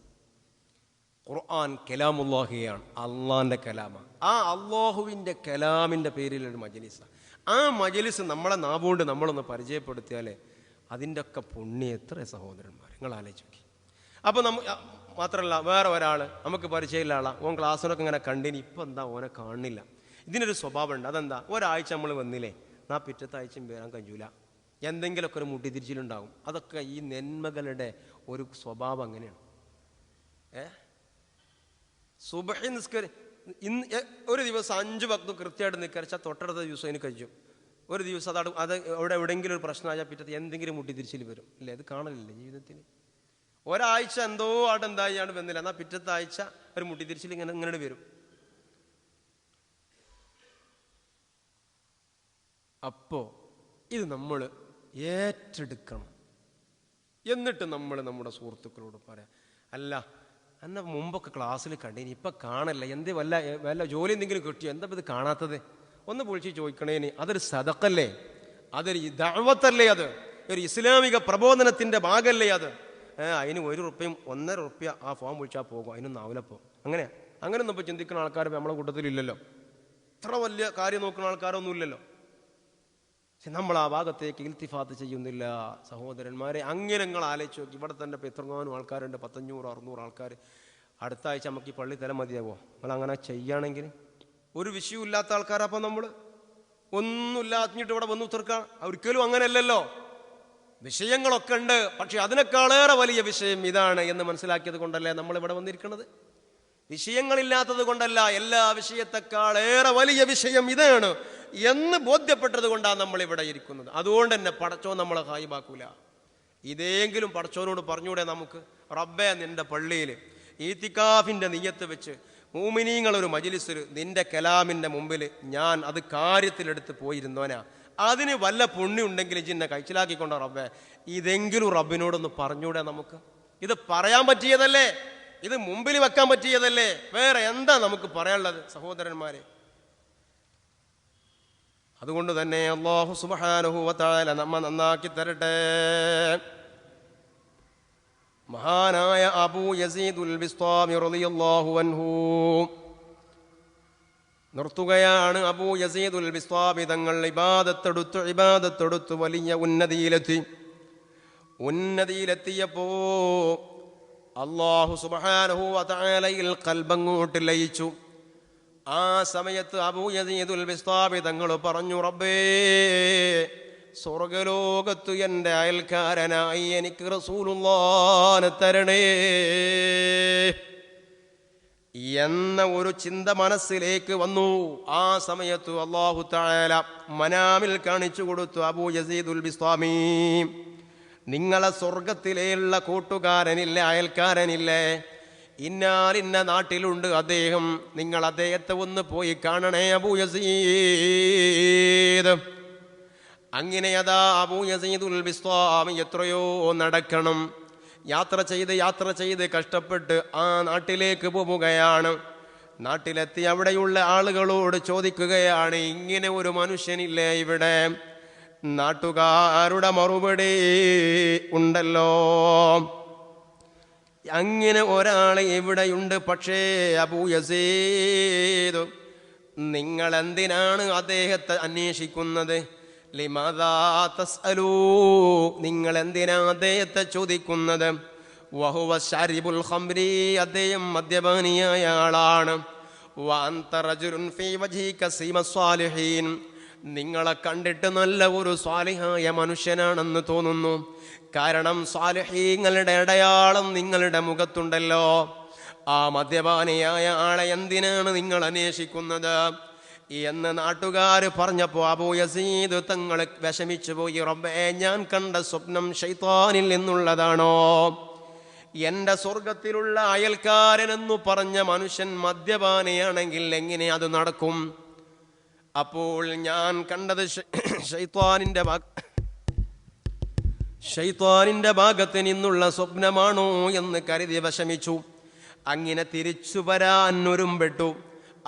ഖുർആൻ കലാമുല്ലാഹിയാണ്, അള്ളാൻ്റെ കലാമാണ്. ആ അള്ളാഹുവിൻ്റെ കലാമിൻ്റെ പേരിലൊരു മജ്ലിസാണ്. ആ മജ്ലിസ് നമ്മളെ നാവുകൊണ്ട് നമ്മളൊന്ന് പരിചയപ്പെടുത്തിയാൽ അതിൻ്റെ ഒക്കെ പുണ്യം എത്ര സഹോദരന്മാർ, നിങ്ങൾ ആലോചിച്ച് നോക്കി. അപ്പോൾ മാത്രമല്ല, വേറെ ഒരാൾ നമുക്ക് പരിചയമില്ല ആളാണ്, ഓൻ ക്ലാസ്സിനൊക്കെ ഇങ്ങനെ കണ്ടിനി, ഇപ്പം എന്താ ഓനെ കാണുന്നില്ല. ഇതിനൊരു സ്വഭാവമുണ്ട്. അതെന്താ? ഒരാഴ്ച നമ്മൾ വന്നില്ലേ, പിറ്റത്തെ ആഴ്ചയും വരാൻ കഴിയൂല, എന്തെങ്കിലുമൊക്കെ ഒരു മുട്ടിതിരിച്ചിലുണ്ടാകും. അതൊക്കെ ഈ നന്മകളുടെ ഒരു സ്വഭാവം അങ്ങനെയാണ്. സുബഹി ഒരു ദിവസം 5 വക്ത് കൃത്യമായിട്ട് നിൽക്കരിച്ചാൽ തൊട്ടടുത്ത ദിവസം അതിന് കഴിയും. ഒരു ദിവസം അത് അവിടെ എവിടെയെങ്കിലും ഒരു പ്രശ്നമായാൽ പിറ്റത്തെ എന്തെങ്കിലും മുട്ടിതിരിച്ചിൽ വരും. ഇല്ലേ, അത് കാണലില്ലേ ജീവിതത്തിൽ? ഒരാഴ്ച എന്തോ എന്തായാണ് വന്നില്ല, എന്നാൽ പിറ്റത്തെ ആഴ്ച ഒരു മുട്ടിതിരിച്ചിൽ ഇങ്ങനെ വരും. അപ്പോൾ ഇത് നമ്മൾ ഏറ്റെടുക്കണം. എന്നിട്ട് നമ്മൾ നമ്മുടെ സുഹൃത്തുക്കളോട് പറയാം, അല്ല എന്നാൽ മുമ്പൊക്കെ ക്ലാസ്സിൽ കണ്ടേനി, ഇപ്പം കാണല്ല, വല്ല ജോലി എന്തെങ്കിലും കിട്ടിയോ, എന്താ ഇത് കാണാത്തത്? ഒന്ന് വിളിച്ച് ചോദിക്കണേന്. അതൊരു സദഖല്ലേ, അതൊരു ദഅവത്തല്ലേ, അത് ഒരു ഇസ്ലാമിക പ്രബോധനത്തിൻ്റെ ഭാഗമല്ലേ അത്? അതിന് 1 റുപ്യയും 1.5 റുപ്യ ആ ഫോം വിളിച്ചാൽ പോകും, അതിനൊന്നും ആവില്ലപ്പോൾ. അങ്ങനെയൊന്നും ഇപ്പോൾ ചിന്തിക്കുന്ന ആൾക്കാർ നമ്മളെ കൂട്ടത്തിലില്ലല്ലോ. ഇത്ര വലിയ കാര്യം നോക്കുന്ന ആൾക്കാരൊന്നും ഇല്ലല്ലോ. പക്ഷെ നമ്മൾ ആ ഭാഗത്തേക്ക് ഇൽത്തിഫാത്ത് ചെയ്യുന്നില്ല സഹോദരന്മാരെ. അങ്ങനെ നിങ്ങൾ ആലോചിച്ച് നോക്കി, ഇവിടെ തന്നെ ഇപ്പോൾ എത്രങ്ങാനും ആൾക്കാരുണ്ട്, 500-600 ആൾക്കാർ. അടുത്ത ആഴ്ച നമുക്ക് ഈ പള്ളി തല മതിയാവോ? നിങ്ങൾ അങ്ങനെ ചെയ്യുകയാണെങ്കിൽ ഒരു വിഷയവും ഇല്ലാത്ത ആൾക്കാരപ്പം നമ്മൾ ഒന്നുമില്ലാഞ്ഞിട്ട് ഇവിടെ വന്നു തീർക്കാം? ഒരിക്കലും അങ്ങനെയല്ലല്ലോ. വിഷയങ്ങളൊക്കെ ഉണ്ട്, പക്ഷെ അതിനേക്കാളേറെ വലിയ വിഷയം ഇതാണ് എന്ന് മനസ്സിലാക്കിയത് കൊണ്ടല്ലേ നമ്മളിവിടെ വന്നിരിക്കുന്നത്. വിഷയങ്ങളില്ലാത്തത് കൊണ്ടല്ല, എല്ലാ വിഷയത്തെക്കാളേറെ വലിയ വിഷയം ഇതാണ് എന്ന് ബോധ്യപ്പെട്ടത് കൊണ്ടാണ് നമ്മളിവിടെ ഇരിക്കുന്നത്. അതുകൊണ്ട് തന്നെ പടച്ചോൻ നമ്മളെ ഹായിബാക്കൂല. ഇതെങ്കിലും പടച്ചോനോട് പറഞ്ഞൂടെ നമുക്ക്, റബ്ബേ നിന്റെ പള്ളിയിൽ ഈത്തിക്കാഫിൻ്റെ നിയ്യത്ത് വെച്ച് മുഅ്മിനീങ്ങളൊരു മജ്ലിസിൽ നിന്റെ കലാമിൻ്റെ മുമ്പിൽ ഞാൻ അത് കാര്യത്തിലെടുത്ത് പോയിരുന്നോനാ, അതിന് വല്ല പുണ്യം ഉണ്ടെങ്കിൽ ജിന്നെ കഴിച്ചിലാക്കിക്കൊണ്ടോ റബ്ബേ, ഇതെങ്കിലും റബ്ബിനോടൊന്ന് പറഞ്ഞൂടെ നമുക്ക്? ഇത് പറയാൻ പറ്റിയതല്ലേ, ഇത് മുമ്പിൽ വെക്കാൻ പറ്റിയതല്ലേ, വേറെ എന്താ നമുക്ക് പറയാനുള്ളത് സഹോദരന്മാരെ? അതുകൊണ്ട് തന്നെ അല്ലാഹു സുബ്ഹാനഹു വ തആല നമ്മെ നന്നാക്കി തരട്ടെ. മഹാനായ അബൂ യസീദുൽ ബിസ്താമി റളിയല്ലാഹു അൻഹു നിർത്തുകയാണ്. അബൂ യസീദുൽ ബിസ്താമി തങ്ങൾ ഇബാദത്തെടുത്ത് വലിയ ഉന്നതിയിലെത്തിയപ്പോ അല്ലാഹു സുബ്ഹാനഹു വ തആലയിൽ ഖൽബങ്ങോട്ട് ലയിച്ചു. ആ സമയത്ത് അബൂ യസീദുൽ ബിസ്താമി തങ്ങൾ പറഞ്ഞു, റബ്ബേ സ്വർഗലോകത്ത് എൻ്റെ അയൽക്കാരനായി എനിക്ക് റസൂലുള്ളാഹിനെ തരണേ. എന്ന ഒരു ചിന്ത മനസ്സിലേക്ക് വന്നു. ആ സമയത്ത് അല്ലാഹു തആല മനാമിൽ കാണിച്ചു കൊടുത്തു, അബൂ യസീദുൽ ബിസ്താമി, നിങ്ങളെ സ്വർഗത്തിലുള്ള കൂട്ടുകാരനില്ലേ, അയൽക്കാരനില്ലേ, ഇന്നാലിന്ന നാട്ടിലുണ്ട് അദ്ദേഹം, നിങ്ങൾ അദ്ദേഹത്തെ ഒന്ന് പോയി കാണണേ അബൂ യസീദ്. അങ്ങനെ അതാ അബൂ യസീദുൽ ബിസ്താമി എത്രയോ നടക്കണം, യാത്ര ചെയ്ത് കഷ്ടപ്പെട്ട് ആ നാട്ടിലേക്ക് പോവുകയാണ്. നാട്ടിലെത്തി അവിടെയുള്ള ആളുകളോട് ചോദിക്കുകയാണ്, ഇങ്ങനെ ഒരു മനുഷ്യനില്ലേ ഇവിടെ? നാട്ടുകാരുടെ മറുപടി ഉണ്ടല്ലോ, അങ്ങനെ ഒരാൾ ഇവിടെയുണ്ട്. പക്ഷേ അബൂ യസീദ്, നിങ്ങൾ എന്തിനാണ് അദ്ദേഹത്തെ അന്വേഷിക്കുന്നത്? ലിമാദാ തസ്അലൂ, നിങ്ങൾ എന്തിനാ അദ്ദേഹത്തെ ചോദിക്കുന്നത്? വഹുവ ശാരിബുൽ ഖംരി, അദ്ദേഹം മദ്യപാനിയായ ആളാണ്. വഅൻത റജുലുൻ ഫീ വജ്ഹിക സീമ സ്വാലിഹീൻ, നിങ്ങളെ കണ്ടിട്ട് നല്ല ഒരു സ്വാലിഹായ മനുഷ്യനാണെന്ന് തോന്നുന്നു. കാരണം സ്വാലിഹീങ്ങളുടെ അടയാളം നിങ്ങളുടെ മുഖത്തുണ്ടല്ലോ. ആ മദ്യപാനിയായ ആളെ എന്തിനാണ് നിങ്ങൾ അന്വേഷിക്കുന്നത് എന്ന് നാട്ടുകാർ പറഞ്ഞപ്പോൾ അബൂ യസീദ് തങ്ങൾ വിഷമിച്ചു പോയി. റബ്ബേ, ഞാൻ കണ്ട സ്വപ്നം ശൈത്താനിൽ നിന്നുള്ളതാണോ? എൻ്റെ സ്വർഗത്തിലുള്ള അയൽക്കാരനെന്നു പറഞ്ഞ മനുഷ്യൻ മദ്യപാനിയാണെങ്കിൽ എങ്ങനെ അത് നടക്കും? അപ്പോൾ ഞാൻ കണ്ടത് ശൈത്താനിന്റെ ഭാഗത്ത് നിന്നുള്ള സ്വപ്നമാണോ എന്ന് കരുതി വിഷമിച്ചു. അങ്ങനെ തിരിച്ചു വരാൻ ഒരുമ്പെട്ടു.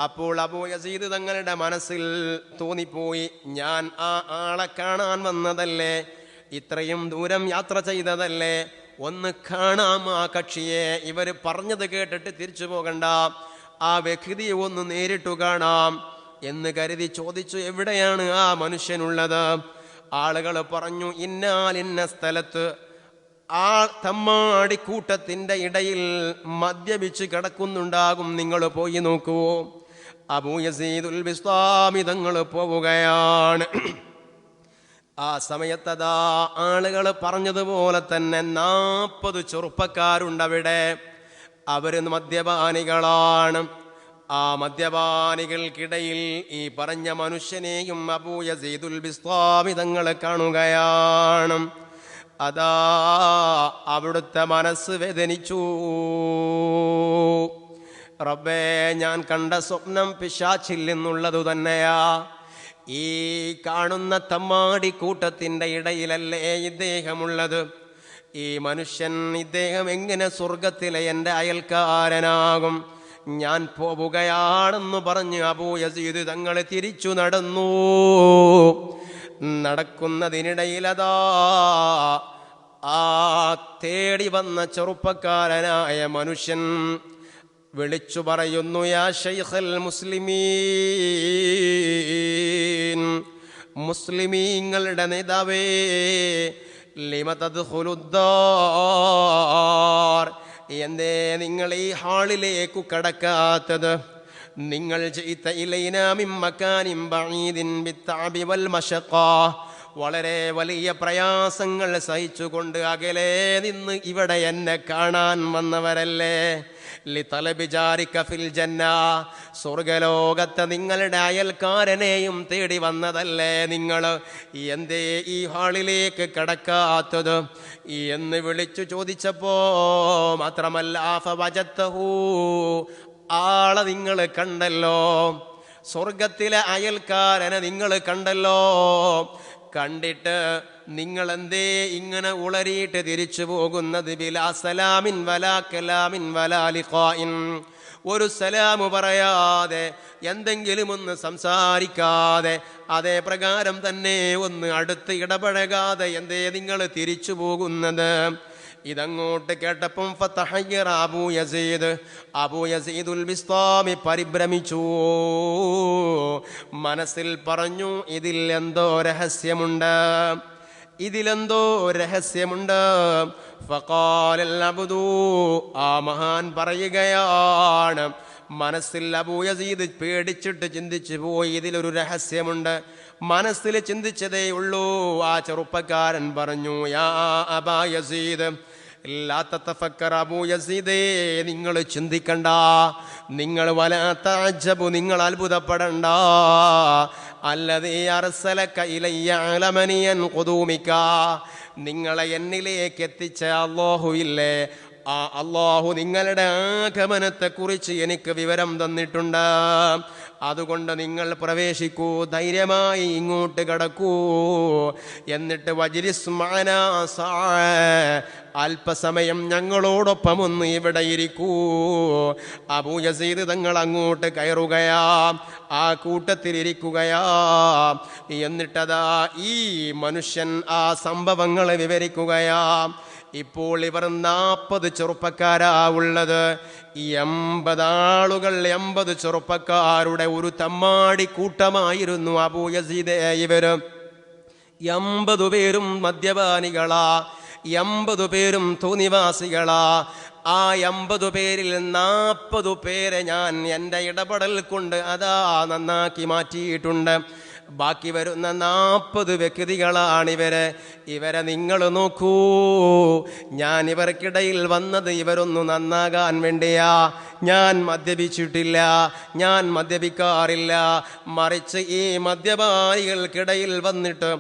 അപ്പോൾ അബൂ യസീദ് തങ്ങളുടെ മനസ്സിൽ തോന്നിപ്പോയി, ഞാൻ ആ ആളെ കാണാൻ വന്നതല്ലേ, ഇത്രയും ദൂരം യാത്ര ചെയ്തതല്ലേ, ഒന്ന് കാണാം ആ കക്ഷിയെ. ഇവർ പറഞ്ഞത് കേട്ടിട്ട് തിരിച്ചു പോകണ്ട, ആ വ്യക്തിയെ ഒന്ന് നേരിട്ടു കാണാം എന്ന് കരുതി ചോദിച്ചു, എവിടെയാണ് ആ മനുഷ്യനുള്ളത്? ആളുകൾ പറഞ്ഞു, ഇന്ന സ്ഥലത്ത് ആ തമ്മാടിക്കൂട്ടത്തിൻ്റെ ഇടയിൽ മദ്യപിച്ച് കിടക്കുന്നുണ്ടാകും, നിങ്ങൾ പോയി നോക്കൂ. അബൂ യസീദുൽ ബിസ്താമി തങ്ങൾ പോവുകയാണ്. ആ സമയത്തതാ ആളുകൾ പറഞ്ഞതുപോലെ തന്നെ 40 ചെറുപ്പക്കാരുണ്ടവിടെ. അവര് മദ്യപാനികളാണ്. ആ മദ്യപാനികൾക്കിടയിൽ ഈ പറഞ്ഞ മനുഷ്യനെയും അബൂ യസീദുൽ ബിസ്താമി തങ്ങൾ കാണുകയാണ്. അതാ അവിടുത്തെ മനസ്സ് വേദനിച്ചു. റബ്ബേ, ഞാൻ കണ്ട സ്വപ്നം പിശാചിൽ നിന്നുള്ളതു തന്നെയാ. ഈ കാണുന്ന തമ്മാടിക്കൂട്ടത്തിൻ്റെ ഇടയിലല്ലേ ഇദ്ദേഹമുള്ളത്? ഈ മനുഷ്യൻ, ഇദ്ദേഹം എങ്ങനെ സ്വർഗത്തിലെ എൻ്റെ അയൽക്കാരനാകും? ഞാൻ പോവുകയാണെന്ന് പറഞ്ഞ് അബൂ യസീദ് തങ്ങൾ തിരിച്ചു നടന്നു. നടക്കുന്നതിനിടയിലതാ ആ തേടി വന്ന ചെറുപ്പക്കാരനായ മനുഷ്യൻ വിളിച്ചു പറയുന്നു, യാ ശൈഖൽ മുസ്ലിമീൻ, മുസ്ലിമീങ്ങളുടെ നേതാവേ, ലിമ തദ്ഖുലുദ്ദാർ, എന്തേ നിങ്ങൾ ഈ ഹാളിലേക്ക് കടക്കാത്തത്? നിങ്ങൾ ജഇത ഇലൈനാ മിൻ മകാനിൻ ബഈദിൻ ബിത്തഅബി വൽ മശഖ, വളരെ വലിയ പ്രയാസങ്ങൾ സഹിച്ചുകൊണ്ട് അകലെ നിന്ന് ഇവിടെ എന്നെ കാണാൻ വന്നവരല്ലേ? ലിതലബി ജാരിക ഫിൽ ജന്ന, സ്വർഗലോകത്തെ നിങ്ങളുടെ അയൽക്കാരനെയും തേടി വന്നതല്ലേ നിങ്ങൾ? എന്തേ ഈ ഹാളിലേക്ക് കടക്കാത്തത് എന്ന് വിളിച്ചു ചോദിച്ചപ്പോ മാത്രമല്ല, ഫവജത്തഹു, ആളെ നിങ്ങൾ കണ്ടല്ലോ, സ്വർഗത്തിലെ അയൽക്കാരനെ നിങ്ങൾ കണ്ടല്ലോ. കണ്ടിട്ട് നിങ്ങൾ എന്തേ ഇങ്ങനെ ഉളറിയിട്ട് തിരിച്ചു പോകുന്നത്? ബിലാ സലാമിൻ വലാ കലാമിൻ വലാ ലിഖാഇൻ, ഒരു സലാമു പറയാതെ, എന്തെങ്കിലും ഒന്ന് സംസാരിക്കാതെ, അതേ പ്രകാരം തന്നെ ഒന്ന് അടുത്ത് ഇടപഴകാതെ എന്തേ നിങ്ങൾ തിരിച്ചു പോകുന്നത്? ഇതങ്ങോട്ട് കേട്ടപ്പം ഫതഹയ്യറ അബൂ യസീദുൽ ബിസ്താമി പരിഭ്രമിച്ചു. മനസ്സിൽ പറഞ്ഞു, ഇതിൽ എന്തോ രഹസ്യമുണ്ട്, ഇതിലെന്തോ രഹസ്യമുണ്ട്. ഫഖാലൽ അബ്ദു, ആ മഹാൻ പറയുകയാണ്, മനസ്സിൽ അബൂ യസീദ് പേടിച്ചിട്ട് ചിന്തിച്ചു പോയി, ഇതിലൊരു രഹസ്യമുണ്ട്. മനസ്സിൽ ചിന്തിച്ചതേ ഉള്ളൂ. ആ ചെറുപ്പക്കാരൻ പറഞ്ഞു, യാ അബാ യസീദ്, ലാ തതഫക്കർ അബൂ യസീദേ, നിങ്ങൾ ചിന്തിക്കണ്ട, നിങ്ങൾ വലാ തഅജ്ജബു, നിങ്ങൾ അത്ഭുതപ്പെടണ്ട. അല്ലദീ അർസലക ഇലയ്യ അലമനിയൻ ഖുദൂമിക, നിങ്ങളെ എന്നിലേക്ക് എത്തിച്ച അല്ലാഹു ഇല്ലേ, ആ അല്ലാഹു നിങ്ങളുടെ ആഗമനത്തെക്കുറിച്ച് എനിക്ക് വിവരം തന്നിട്ടുണ്ട്. അതുകൊണ്ട് നിങ്ങൾ പ്രവേശിക്കൂ, ധൈര്യമായി ഇങ്ങോട്ട് കടക്കൂ. എന്നിട്ട് വജ്ലിസ് മഅനാ സഅ, അല്പസമയം ഞങ്ങളോടൊപ്പം ഒന്ന് ഇവിടെ ഇരിക്കൂ. അബൂ യസീദ് തങ്ങൾ അങ്ങോട്ട് കയറുകയാ, ആ കൂട്ടത്തിലിരിക്കുകയാ. എന്നിട്ടതാ ഈ മനുഷ്യൻ ആ സംഭവങ്ങളെ വിവരിക്കുകയാ. ഇപ്പോൾ ഇവർ 40 ചെറുപ്പക്കാരാ ഉള്ളത്. 80 ആളുകൾ, 80 ചെറുപ്പക്കാരുടെ ഒരു തമ്മാടി കൂട്ടമായിരുന്നു അബൂ യസീദ്. ഇവര് 80 പേരും മദ്യപാനികളാ, 80 പേരും തോന്നിവാസികളാ. ആ 80 പേരിൽ 40 പേരെ ഞാൻ എൻ്റെ ഇടപെടൽ കൊണ്ട് അതാ നന്നാക്കി മാറ്റിയിട്ടുണ്ട്. ബാക്കി വരുന്ന 40 വ്യക്തികളാണിവര്. ഇവരെ നിങ്ങൾ നോക്കൂ. ഞാൻ ഇവർക്കിടയിൽ വന്നത് ഇവരൊന്നു നന്നാകാൻ വേണ്ടിയാ. ഞാൻ മദ്യപിച്ചിട്ടില്ല, ഞാൻ മദ്യപിക്കാറില്ല. മറിച്ച് ഈ മദ്യപാനികൾക്കിടയിൽ വന്നിട്ട്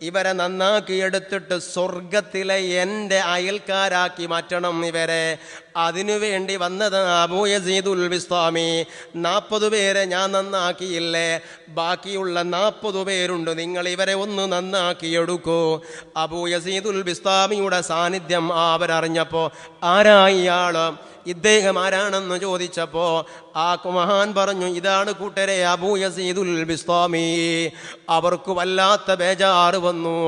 ഇവരെ നന്നാക്കിയെടുത്തിട്ട് സ്വർഗത്തിലെ എൻ്റെ അയൽക്കാരാക്കി മാറ്റണം ഇവരെ. അതിനുവേണ്ടി വന്നത് അബൂ യസീദുൽ ബിസ്താമി. 40 പേരെ ഞാൻ നന്നാക്കിയില്ലേ, ബാക്കിയുള്ള 40 പേരുണ്ട്, നിങ്ങൾ ഇവരെ ഒന്ന് നന്നാക്കിയെടുക്കൂ. അബൂ യസീദുൽ ബിസ്താമിയുടെ സാന്നിധ്യം അവരറിഞ്ഞപ്പോൾ, ആരാ ഇയാള്, ഇദ്ദേഹം ആരാണെന്ന് ചോദിച്ചപ്പോൾ ആ മഹാൻ പറഞ്ഞു, ഇതാണ് കൂട്ടരെ അബൂ യസീദുൽ ബിസ്താമി. അവർക്ക് വല്ലാത്ത ബേജാറ് വന്നു.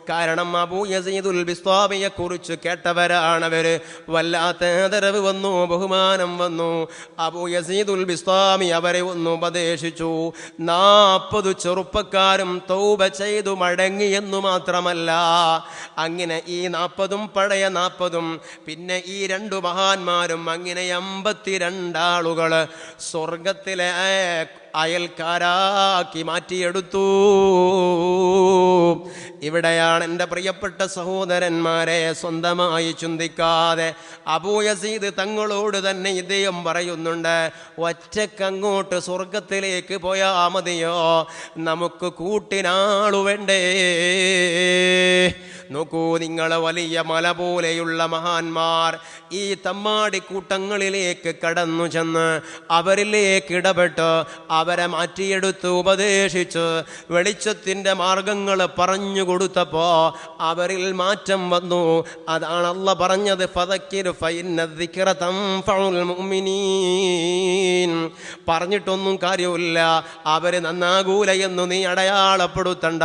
കാരണം അബൂ യസീദുൽ ബിസ്താമിയെ കുറിച്ച് കേട്ടവരാണവർ. വല്ലാത്ത ആദരവ് വന്നു, ബഹുമാനം വന്നു. അബൂ യസീദുൽ ബിസ്താമി അവരെ ഒന്ന് ഉപദേശിച്ചു. 40 ചെറുപ്പക്കാരും തൗബ ചെയ്തു മടങ്ങിയെന്നു മാത്രമല്ല, അങ്ങനെ ഈ 40ഉം പഴയ 40ഉം പിന്നെ ഈ 2 മഹാന്മാരും, അങ്ങനെ 52 ആളുകൾ സ്വർഗത്തിലെ അയൽക്കാരാക്കി മാറ്റിയെടുത്തു. ഇവിടെയാണ് എൻ്റെ പ്രിയപ്പെട്ട സഹോദരന്മാരെ, സ്വന്തമായി ചിന്തിക്കാതെ അബൂ യസീദ് തങ്ങളോട് തന്നെ ഇദ്ദേഹം പറയുന്നുണ്ട്, ഒറ്റക്കങ്ങോട്ട് സ്വർഗത്തിലേക്ക് പോയാ മതിയോ, നമുക്ക് കൂട്ടിനാളു വേണ്ടേ? നോക്കൂ, നിങ്ങൾ വലിയ മല പോലെയുള്ള മഹാന്മാർ ഈ തമ്മാടിക്കൂട്ടങ്ങളിലേക്ക് കടന്നു ചെന്ന് അവരിലേക്ക് ഇടപെട്ട് അവരെ മാറ്റിയെടുത്ത് ഉപദേശിച്ച് വെളിച്ചത്തിൻ്റെ മാർഗങ്ങൾ പറഞ്ഞു കൊടുത്തപ്പോൾ അവരിൽ മാറ്റം വന്നു. അതാണ് അല്ലാഹ് പറഞ്ഞത്, ഫദക്കിർ ഫഇന്ന ദിക്റ തൻഫഉൽ മുഅ്മിനീൻ. പറഞ്ഞിട്ടൊന്നും കാര്യമില്ല, അവര് നന്നാകൂല എന്ന് നീ അടയാളപ്പെടുത്തണ്ട.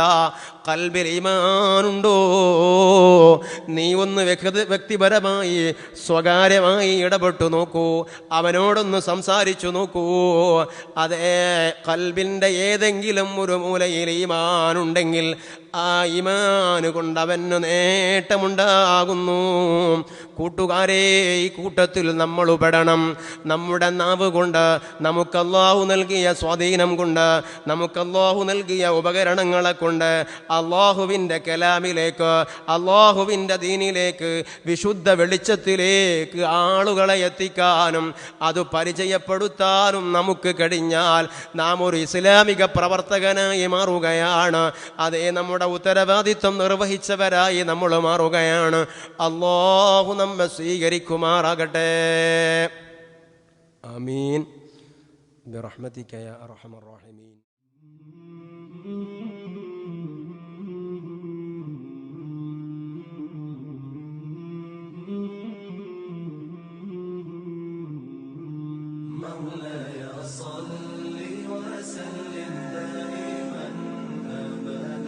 ഖൽബിൽ ഈമാനുണ്ടോ, നീ ഒന്ന് വ്യക്തിപരമായി സ്വകാര്യമായി ഇടപെട്ടു നോക്കൂ, അവനോടൊന്ന് സംസാരിച്ചു നോക്കൂ. അതേ, ഖൽബിൻ്റെ ഏതെങ്കിലും ഒരു മൂലയിൽ ഈമാനുണ്ടെങ്കിൽ ആ ഈമാന് കൊണ്ട് അവന് നേട്ടമുണ്ടാകുന്നു. കൂട്ടുകാരെ, ഈ കൂട്ടത്തിൽ നമ്മൾ പെടണം. നമ്മുടെ നാവ് കൊണ്ട്, നമുക്ക് അല്ലാഹു നൽകിയ സ്വാധീനം കൊണ്ട്, നമുക്ക് അല്ലാഹു നൽകിയ ഉപകരണങ്ങളെ കൊണ്ട് അല്ലാഹുവിൻ്റെ കലാമിലേക്ക്, അല്ലാഹുവിൻ്റെ ദീനിലേക്ക്, വിശുദ്ധ വെളിച്ചത്തിലേക്ക് ആളുകളെ എത്തിക്കാനും അത് പരിചയപ്പെടുത്താനും നമുക്ക് കഴിഞ്ഞാൽ നാം ഒരു ഇസ്ലാമിക പ്രവർത്തകനായി മാറുകയാണ്. അതേ, നമ്മുടെ ഉത്തരവാദിത്വം നിർവഹിച്ചവരായി നമ്മൾ മാറുകയാണ്. അല്ലാഹു നമ്മെ സ്വീകരിക്കുമാറാകട്ടെ. ആമീൻ ബിറഹ്മതിക യാ അർഹമർ റഹീമീൻ. مولاي صل وسلم دائما أبدا